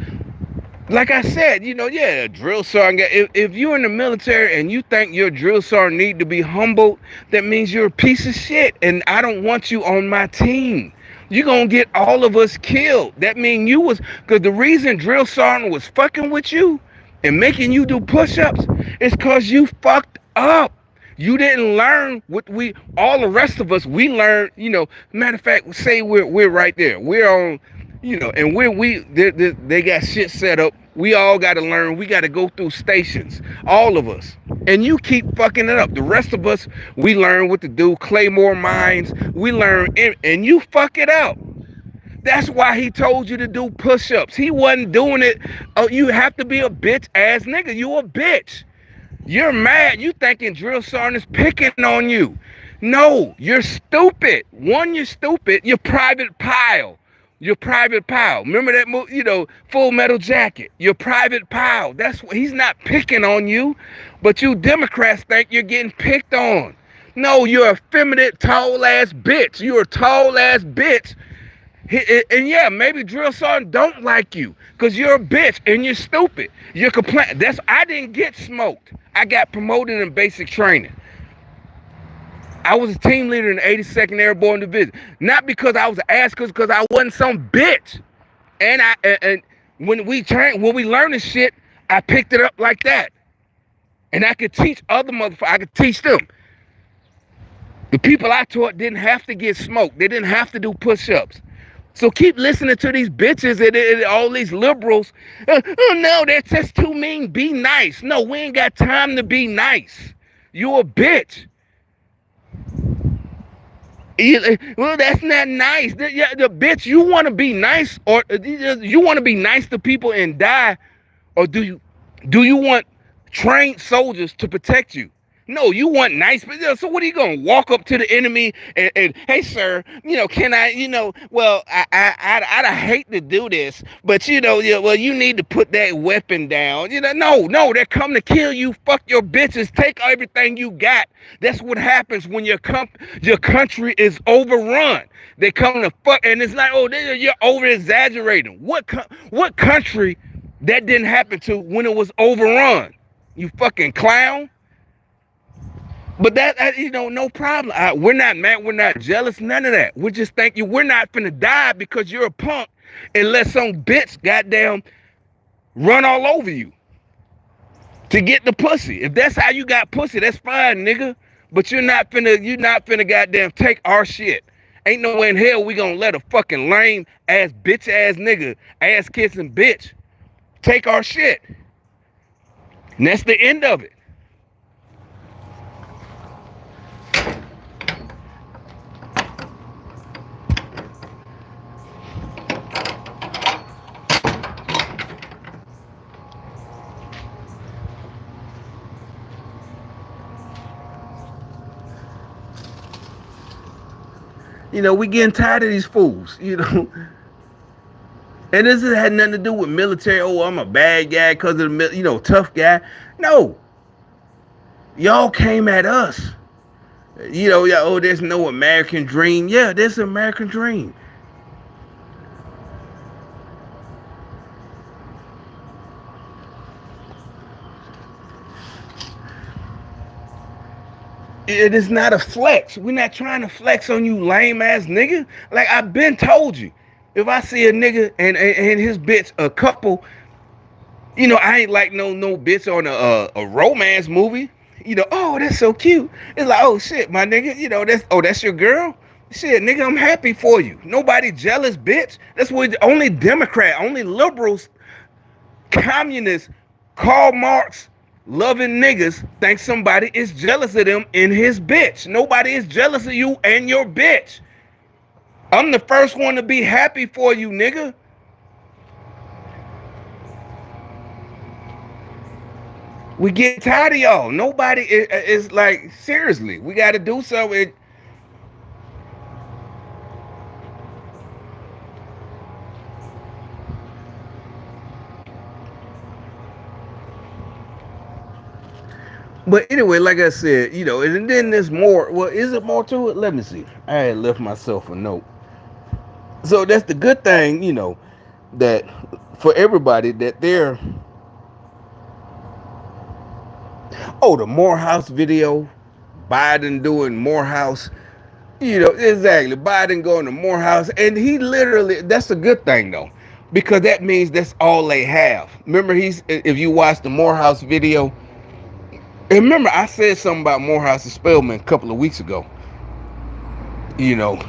Like I said, yeah, drill sergeant. If you're in the military and you think your drill sergeant need to be humbled, that means you're a piece of shit, and I don't want you on my team. You're gonna get all of us killed. That means because the reason drill sergeant was fucking with you and making you do push-ups is because you fucked up. You didn't learn what all the rest of us, we learned, matter of fact, say we're right there. We're on, and they got shit set up. We all got to learn. We got to go through stations, all of us. And you keep fucking it up. The rest of us, we learn what to do. Claymore mines, we learn, and you fuck it up. That's why he told you to do push-ups. He wasn't doing it. Oh, you have to be a bitch ass nigga. You a bitch. You're mad. You thinking drill sergeant is picking on you. No, you're stupid. One, you're stupid. You're private pile. Your private pile. Remember that movie, Full Metal Jacket. Your private pile. That's what he's not picking on you, but you Democrats think you're getting picked on. No, you're a feminine, tall ass bitch. You're a tall ass bitch. And yeah, maybe drill sergeant don't like you because you're a bitch and you're stupid. You're complaining. I didn't get smoked. I got promoted in basic training. I was a team leader in the 82nd Airborne Division. Not because I was an ass, because I wasn't some bitch. And when we learn this shit, I picked it up like that. And I could teach other motherfuckers. I could teach them. The people I taught didn't have to get smoked. They didn't have to do push-ups. So keep listening to these bitches and all these liberals. Oh no, that's just too mean. Be nice. No, we ain't got time to be nice. You a bitch. Well, that's not nice. The bitch, you want to be nice, or you want to be nice to people and die, or do you want trained soldiers to protect you? No, you want nice. So what are you gonna walk up to the enemy and hey sir, can I, well I hate to do this, but well you need to put that weapon down. No, they're coming to kill you. Fuck your bitches. Take everything you got. That's what happens when your country is overrun. They come to fuck, and it's like, oh, you're over exaggerating. What country that didn't happen to when it was overrun? You fucking clown. But that, no problem. We're not mad. We're not jealous. None of that. We just think we're not finna die because you're a punk unless some bitch goddamn run all over you to get the pussy. If that's how you got pussy, that's fine, nigga. But you're not finna goddamn take our shit. Ain't no way in hell we gonna let a fucking lame ass bitch ass nigga ass kissing bitch take our shit. And that's the end of it. We getting tired of these fools, And this had nothing to do with military. Oh, I'm a bad guy because of the, tough guy. No. Y'all came at us. Oh, there's no American dream. Yeah, there's an American dream. It is not a flex. We're not trying to flex on you, lame ass nigga. Like I've been told you, if I see a nigga and his bitch a couple, I ain't like no bitch on a romance movie. Oh, that's so cute. It's like, oh shit, my nigga. That's your girl. Shit, nigga, I'm happy for you. Nobody jealous, bitch. That's what only Democrat, only liberals, communists, Karl Marx loving niggas think somebody is jealous of them in his bitch. Nobody is jealous of you and your bitch. I'm the first one to be happy for you, nigga. We get tired of y'all. Nobody is like, seriously, we got to do something. But anyway, like I said, and then there's more. Well, is it more to it? Let me see. I had left myself a note. So that's the good thing, that for everybody that they're, the Morehouse video, Biden doing Morehouse, exactly. Biden going to Morehouse, and he literally, that's a good thing though, because that means that's all they have. Remember, if you watch the Morehouse video, and remember I said something about Morehouse and Spelman a couple of weeks ago. You know,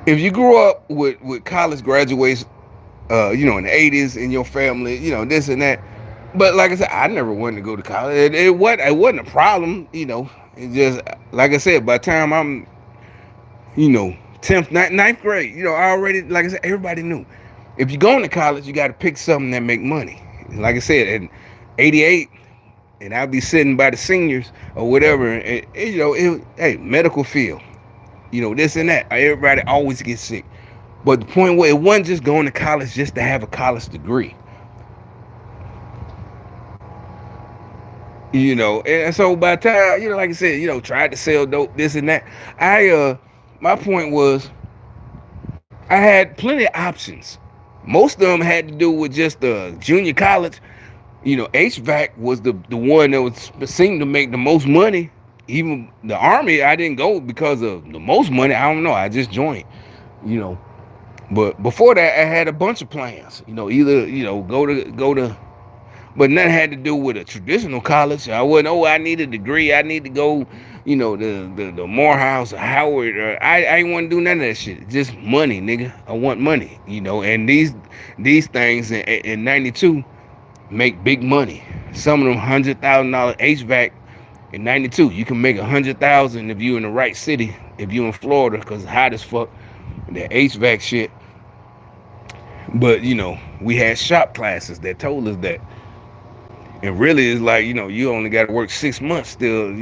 if you grew up with college graduates, in the 80s in your family, this and that. But like I said, I never wanted to go to college. It wasn't a problem, It just, like I said, by the time I'm, 10th, ninth grade, I already, like I said, everybody knew. If you're going to college, you got to pick something that make money. Like I said, in 88, and I'll be sitting by the seniors or whatever, and hey, medical field, this and that. Everybody always gets sick. But the point was, it wasn't just going to college just to have a college degree. And so by the time, like I said, tried to sell dope, this and that. My point was, I had plenty of options. Most of them had to do with just junior college. HVAC was the one that was seemed to make the most money. Even the Army, I didn't go because of the most money. I don't know. I just joined, you know. But before that, I had a bunch of plans. Either go to, but nothing had to do with a traditional college. I wasn't. Oh, I need a degree. I need to go. The Morehouse or Howard. I ain't want to do none of that shit. Just money, nigga. I want money. And these things in '92 make big money. Some of them $100,000 HVAC in '92. You can make $100,000 if you in the right city. If you in Florida, cause it's hot as fuck. That HVAC shit. But we had shop classes that told us that. And really, it's like you only got to work 6 months still.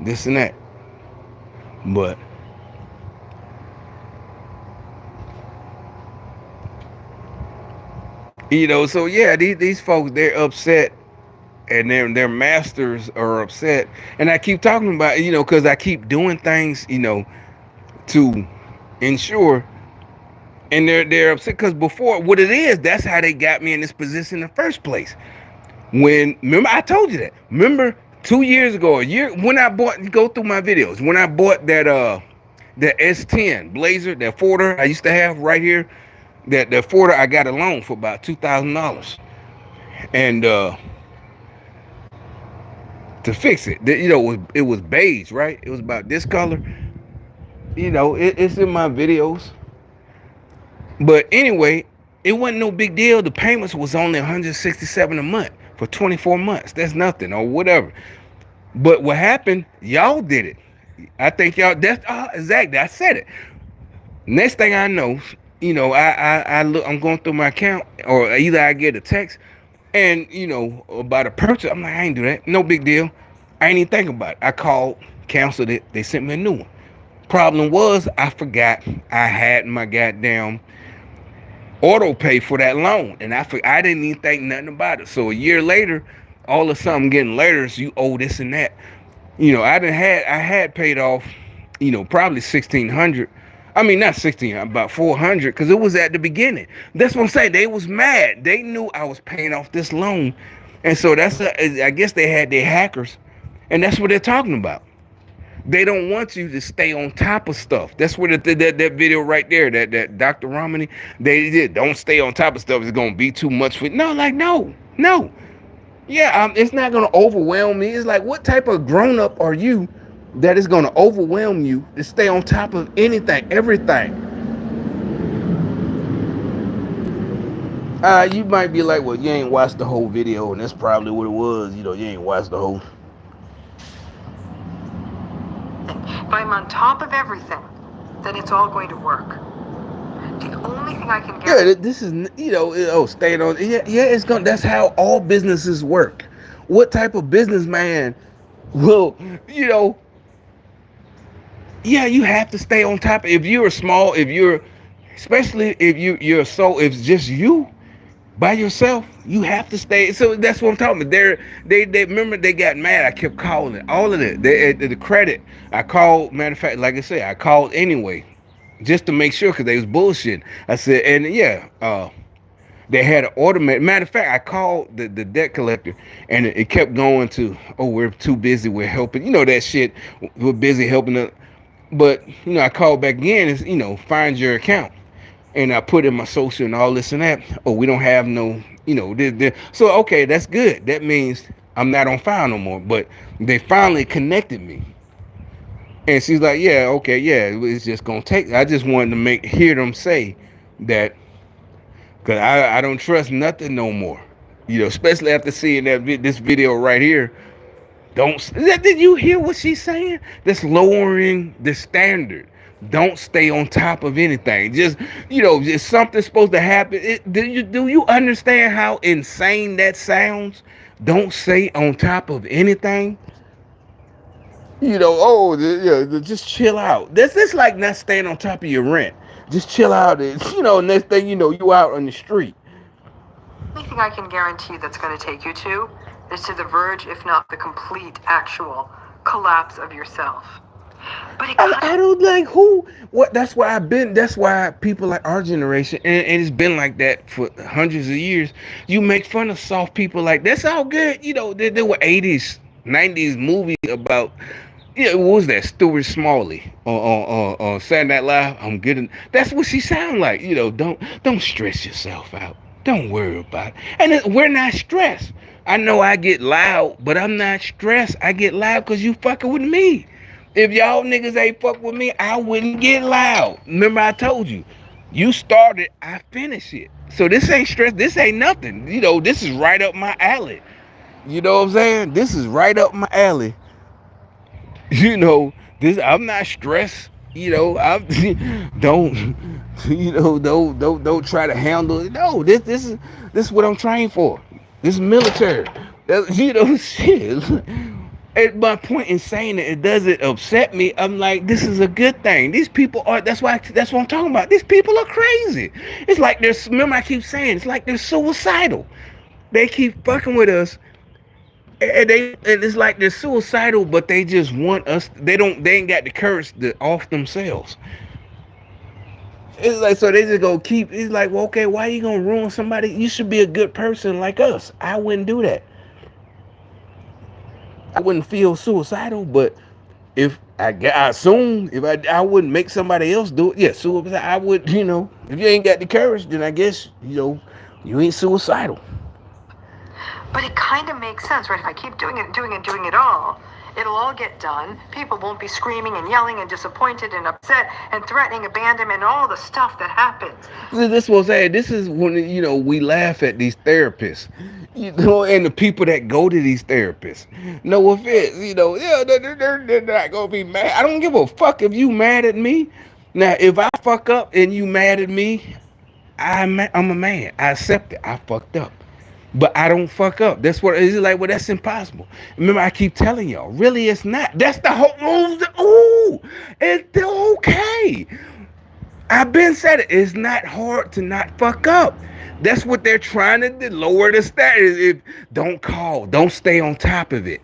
This and that. But so yeah, these folks, they're upset, and their masters are upset, and I keep talking about because I keep doing things to ensure. And they're upset because before, what it is, that's how they got me in this position in the first place. Remember I told you that. Remember 2 years ago, a year, when I bought, go through my videos, when I bought that S10 Blazer, that Forder I used to have right here, that Forder, I got a loan for about $2,000, and to fix it, it was beige, right? It was about this color. It's in my videos. But anyway, it wasn't no big deal. The payments was only $167 a month for 24 months. That's nothing or whatever. But what happened? Y'all did it. I think y'all. That's exactly. I said it. Next thing I know, I look. I'm going through my account, or either I get a text, and about a purchase. I'm like, I ain't do that. No big deal. I ain't even think about it. I called, canceled it. They sent me a new one. Problem was, I forgot I had my goddamn auto pay for that loan, and I didn't even think nothing about it. So a year later, all of a sudden I'm getting letters, you owe this and that. I had paid off, probably 1,600. I mean, not 16, about 400, because it was at the beginning. That's what I'm saying. They was mad. They knew I was paying off this loan, and so I guess they had their hackers, and that's what they're talking about. They don't want you to stay on top of stuff. That's what that video right there, that Dr. Romney, they did. Don't stay on top of stuff. It's going to be too much for you. No. Yeah, it's not going to overwhelm me. It's like, what type of grown-up are you that is going to overwhelm you to stay on top of anything, everything. You might be like, well, you ain't watched the whole video, and that's probably what it was. You ain't watched the whole. If I'm on top of everything, then it's all going to work. The only thing I can Yeah, guarantee. this is staying on. Yeah, yeah, it's going. That's how all businesses work. What type of businessman will, you know? Yeah, you have to stay on top. If you're small, especially if if it's just you by yourself, you have to stay. So that's what I'm talking about. They remember they got mad. I kept calling it. All of it. The credit. I called. Matter of fact, like I said, I called anyway, just to make sure because they was bullshitting. I said, and yeah, they had an automatic. Matter of fact, I called the debt collector, and it kept going to, oh, we're too busy. We're helping. You know that shit. We're busy helping. But I called back again. Is find your account, and I put in my social and all this and that. Oh, we don't have no, so okay, that's good. That means I'm not on file no more. But they finally connected me, and she's like, yeah, okay, yeah, it's just gonna take. I just wanted to hear them say that, cause I don't trust nothing no more. Especially after seeing this video right here. Don't. Did you hear what she's saying? That's lowering the standard. Don't stay on top of anything. Just something's supposed to happen. Do you understand how insane that sounds? Don't stay on top of anything. Yeah, just chill out. That's like not staying on top of your rent. Just chill out. And, next thing you know, you out on the street. The only thing I can guarantee that's going to take you to is to the verge, if not the complete, actual collapse of yourself. But I don't like who. What? That's why I've been. That's why people like our generation, and it's been like that for hundreds of years. You make fun of soft people like that's all good. There were 80s, 90s movies about. Yeah, what was that? Stuart Smalley on Saturday Night Live. I'm getting. That's what she sound like. Don't stress yourself out. Don't worry about it. And we're not stressed. I know I get loud, but I'm not stressed. I get loud because you fucking with me. If y'all niggas ain't fuck with me, I wouldn't get loud. Remember I told you. You started, I finish it. So this ain't stress. This ain't nothing. This is right up my alley. You know what I'm saying? This is right up my alley. This I'm not stressed. I don't don't try to handle it. No, this is what I'm trained for. This is military. Shit. At my point in saying it doesn't upset me. I'm like, this is a good thing. These people are. That's what I'm talking about. These people are crazy. It's like they're. Remember, I keep saying it's like they're suicidal. They keep fucking with us, and it's like they're suicidal, but they just want us. They don't. They ain't got the courage to off themselves. It's like so they just go keep. It's like, well, okay, why are you gonna ruin somebody? You should be a good person like us. I wouldn't do that. I wouldn't feel suicidal, but if I assume if I wouldn't make somebody else do it. Yeah, suicide. I would. If you ain't got the courage, then I guess you ain't suicidal. But it kind of makes sense, right? If I keep doing it, doing it all, it'll all get done. People won't be screaming and yelling and disappointed and upset and threatening abandonment and all the stuff that happens. This was saying. This is when we laugh at these therapists, and the people that go to these therapists. No offense, yeah, they're not gonna be mad. I don't give a fuck if you mad at me. Now, if I fuck up and you mad at me, I'm a man. I accept it. I fucked up. But I don't fuck up. That's what it's like. Well, that's impossible. Remember, I keep telling y'all. Really, it's not. That's the whole. Ooh, it's okay. I've been said it. It's not hard to not fuck up. That's what they're trying to do. Lower the status. If don't call, don't stay on top of it.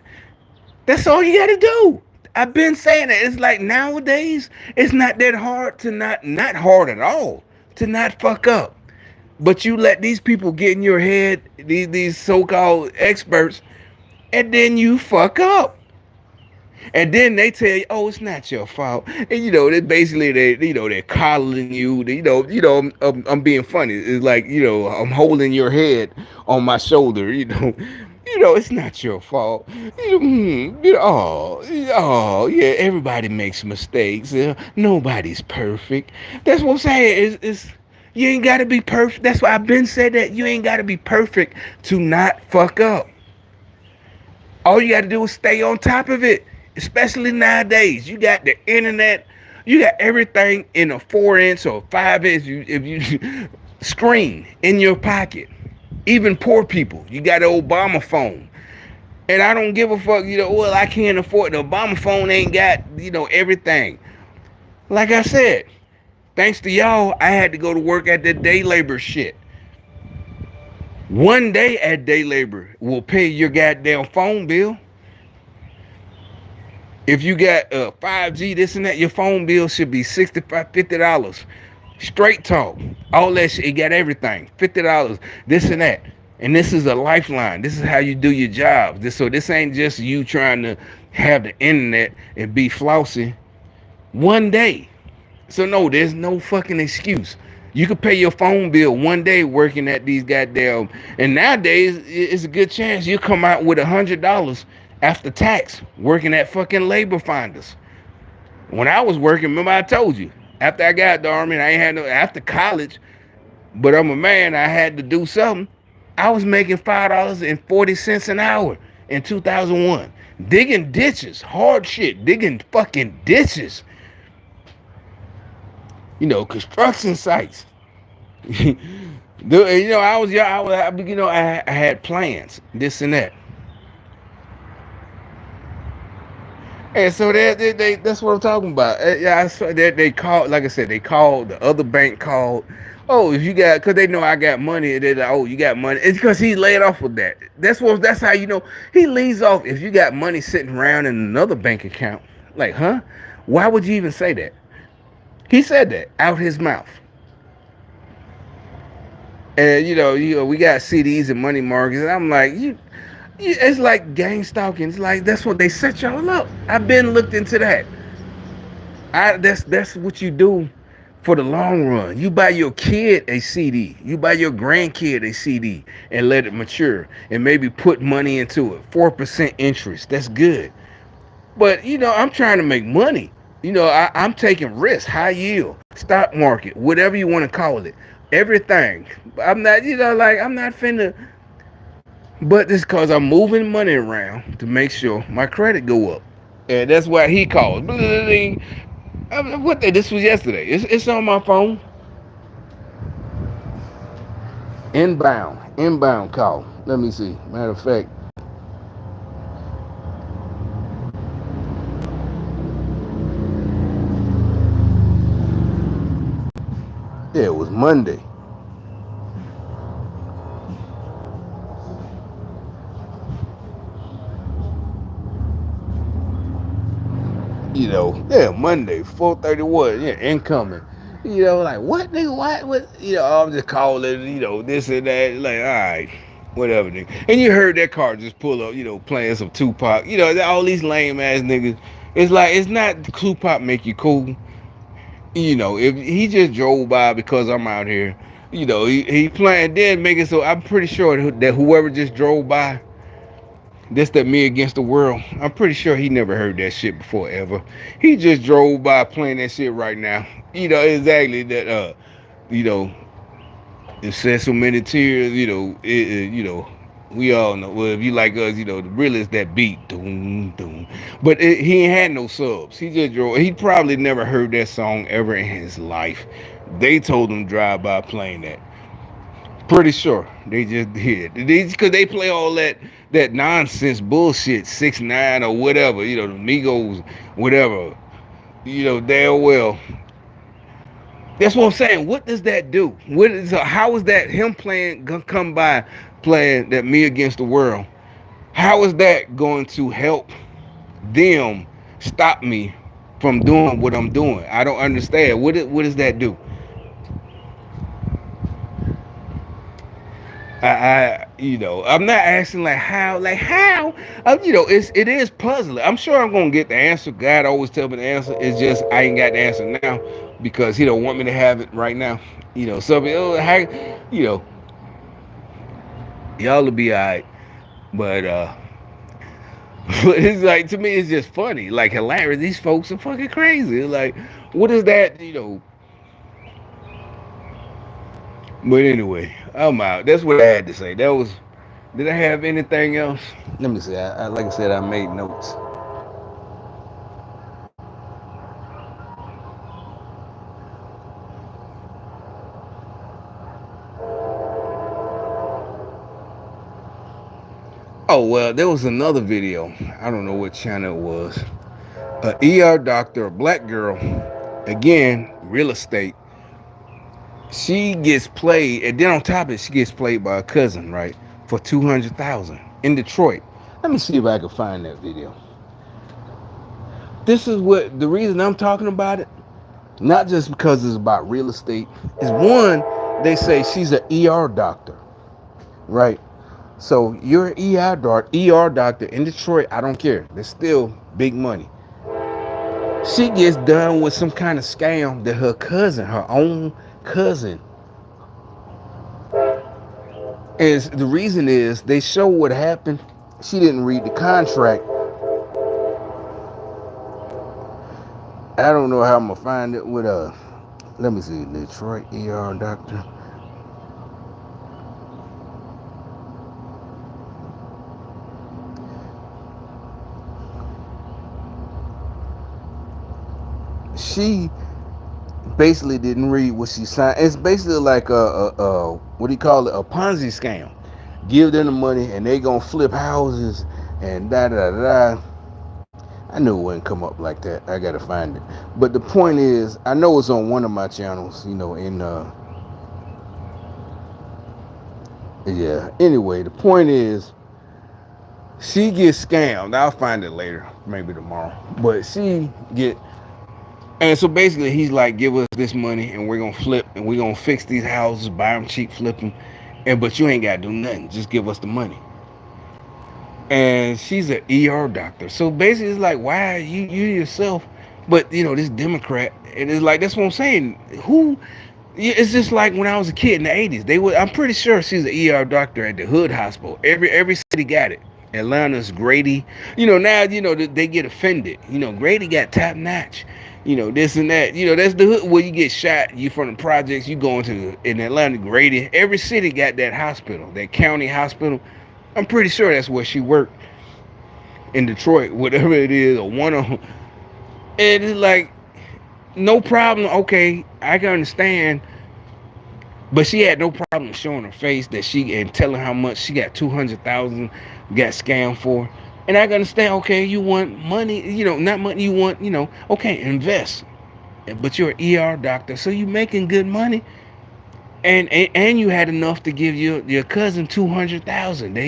That's all you gotta do. I've been saying it. It's like nowadays, it's not that hard to not hard at all to not fuck up. But you let these people get in your head, these so-called experts, and then you fuck up. And then they tell you, "Oh, it's not your fault." And they basically they're coddling you. I'm being funny. It's like I'm holding your head on my shoulder. It's not your fault. Yeah, everybody makes mistakes. Nobody's perfect. That's what I'm saying. You ain't gotta be perfect. That's why I've been said that you ain't gotta be perfect to not fuck up. All you gotta do is stay on top of it. Especially nowadays, you got the internet. You got everything in a 4 inch or 5 inch. If you screen in your pocket. Even poor people, you got the Obama phone. And I don't give a fuck, well, I can't afford the Obama phone ain't got, everything. Like I said, thanks to y'all, I had to go to work at the day labor shit. One day at day labor will pay your goddamn phone bill. If you got 5G, this and that, your phone bill should be $65, $50. Straight talk. All that shit, it got everything. $50, this and that. And this is a lifeline. This is how you do your job. So this ain't just you trying to have the internet and be flossy one day. So no, there's no fucking excuse. You could pay your phone bill one day working at these goddamn. And nowadays, it's a good chance you'll come out with $100 after tax working at fucking labor finders. When I was working, remember I told you, after I got the army, I ain't had no after college, but I'm a man. I had to do something. I was making $5.40 an hour in 2001, digging ditches, hard shit, digging fucking ditches. Construction sites. I was, I had plans, this and that. And so that's what I'm talking about. Yeah, I saw that they called, like I said, they called, the other bank called. Oh, if you got, because they know I got money, they're like, oh, you got money. It's because he laid off with that. That's how he leaves off. If you got money sitting around in another bank account, like, huh? Why would you even say that? He said that out his mouth. And we got CDs and money markets, and I'm like, it's like gang stalking. It's like that's what they set y'all up. I've been looked into that. That's what you do for the long run. You buy your kid a CD. You buy your grandkid a CD and let it mature and maybe put money into it. 4% interest. That's good. But I'm trying to make money. I'm taking risks, high yield, stock market, whatever you want to call it. Everything. I'm not, I'm not finna. But it's because I'm moving money around to make sure my credit go up. And that's why he called. What day? This was yesterday. It's on my phone. Inbound call. Let me see. Matter of fact, yeah, it was Monday. Yeah, Monday, 4:31. Yeah, incoming. Like what, nigga? What? I'm just calling. This and that. Like, all right, whatever, nigga. And you heard that car just pull up. Playing some Tupac. All these lame ass niggas. It's like it's not Tupac make you cool. If he just drove by because I'm out here, he playing dead, making so I'm pretty sure that whoever just drove by, this that me against the world. I'm pretty sure he never heard that shit before ever. He just drove by playing that shit right now. Exactly that. You know, it said so many tears. We all know. Well, if you like us, the real is that beat, doom doom. But he ain't had no subs. He just drove. He probably never heard that song ever in his life. They told him drive by playing that. Pretty sure they just did. Because they play all that nonsense bullshit, 6ix9ine or whatever. The Migos, whatever. Damn well. That's what I'm saying. What does that do? How is that him playing gonna come by playing that me against the world? How is that going to help them stop me from doing what I'm doing? I don't understand. What does that do? I'm not asking like how. It is puzzling. I'm sure I'm gonna get the answer. God always tell me the answer. It's just I ain't got the answer now because He don't want me to have it right now. So how, you know, y'all will be alright. But but it's like, to me, it's just funny, like hilarious. These folks are fucking crazy. Like, what is that? But anyway, I'm out. That's what I had to say. That was. Did I have anything else? Let me see. Like I said, I made notes. Oh well, there was another video. I don't know what channel it was. A ER doctor, a black girl, again, real estate. She gets played, and then on top of it, she gets played by a cousin, right, for 200,000 in Detroit. Let me see if I can find that video. This is what the reason I'm talking about it. Not just because it's about real estate. Is one, they say she's an ER doctor, right? So you're an ER doctor in Detroit. I don't care. There's still big money. She gets done with some kind of scam that her cousin, her own cousin, is the reason is they show what happened. She didn't read the contract. I don't know how I'm gonna find it with a. Let me see, Detroit ER doctor. She basically didn't read what she signed. It's basically like a what do you call it? A Ponzi scam. Give them the money and they gonna flip houses and da da da. I knew it wouldn't come up like that. I gotta find it. But the point is, I know it's on one of my channels. Yeah. Anyway, the point is, she gets scammed. I'll find it later, maybe tomorrow. But she get. And so basically, he's like, give us this money, and we're gonna flip, and we're gonna fix these houses, buy them cheap, flip them, but you ain't gotta do nothing. Just give us the money. And she's an ER doctor, so basically, it's like, why you yourself? But this Democrat, and it's like that's what I'm saying. Who? It's just like when I was a kid in the '80s. They would. I'm pretty sure she's an ER doctor at the Hood Hospital. Every city got it. Atlanta's Grady. Now they get offended. Grady got top notch. This and that. That's the hood where you get shot. You from the projects. You going to in Atlanta, Grady. Every city got that hospital, that county hospital. I'm pretty sure that's where she worked in Detroit, whatever it is, or one of them. And it's like, no problem. Okay, I can understand. But she had no problem showing her face that she and telling how much she got 200,000 got scammed for. And I can understand, okay, you want money, not money, you want, okay, invest. But you're an ER doctor, so you making good money. And you had enough to give your cousin 200,000.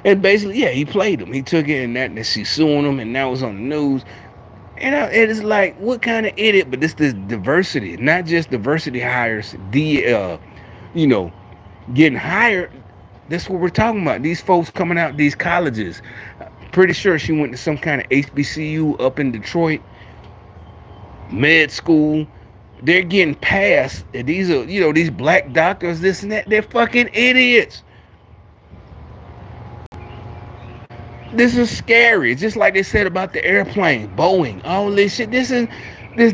And basically, yeah, he played him. He took it, and she's suing him, and now it's on the news. And it is like, what kind of idiot? But this diversity, not just diversity hires, getting hired. That's what we're talking about. These folks coming out these colleges. Pretty sure she went to some kind of HBCU up in Detroit, med school. They're getting passed. These are, these black doctors, this and that. They're fucking idiots. This is scary. It's just like they said about the airplane, Boeing, all this shit. This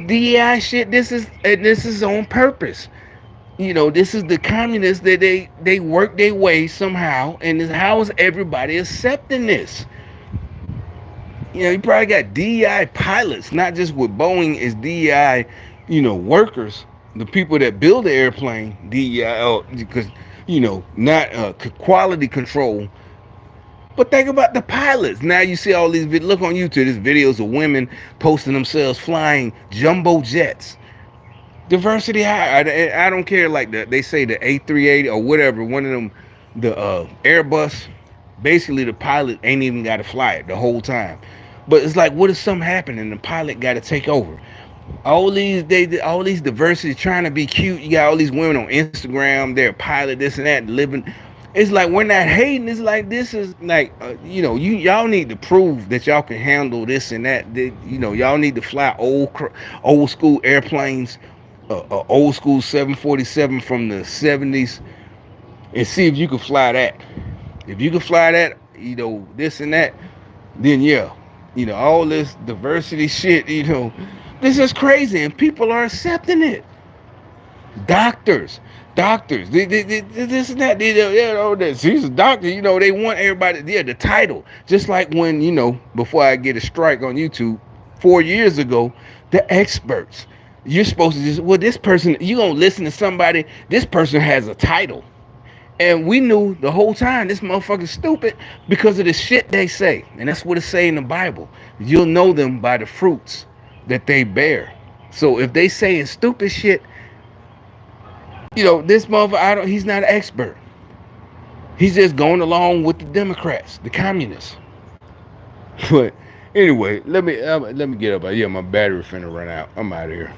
DEI shit. This is on purpose. This is the communists that they work their way somehow, and how is everybody accepting this? You probably got DEI pilots, not just with Boeing, is DEI, workers, the people that build the airplane, DEI, because, not quality control. But think about the pilots. Now you see all these, look on YouTube, there's videos of women posting themselves flying jumbo jets. Diversity high. I don't care, like they say the A380 or whatever, one of them, the Airbus, basically the pilot ain't even got to fly it the whole time. But it's like, what if something happened and the pilot got to take over? All these diversity, trying to be cute. You got all these women on Instagram, they're a pilot, this and that, living. It's like, we're not hating. It's like, this is like, y'all need to prove that y'all can handle this and that. Y'all need to fly old school airplanes, old school 747 from the 70s, and see if you can fly that. If you can fly that, this and that, then yeah, all this diversity shit, this is crazy, and people are accepting it. Doctors, doctors, this and that, this. He's a doctor, they want everybody, yeah, the title. Just like when, before I get a strike on YouTube 4 years ago, the experts. You're supposed to just, well, this person, you gonna listen to somebody, this person has a title. And we knew the whole time this motherfucker's stupid because of the shit they say. And that's what it say in the Bible. You'll know them by the fruits that they bear. So if they saying stupid shit, this motherfucker, he's not an expert. He's just going along with the Democrats, the communists. But anyway, let me get up. Yeah, my battery finna run out. I'm out of here.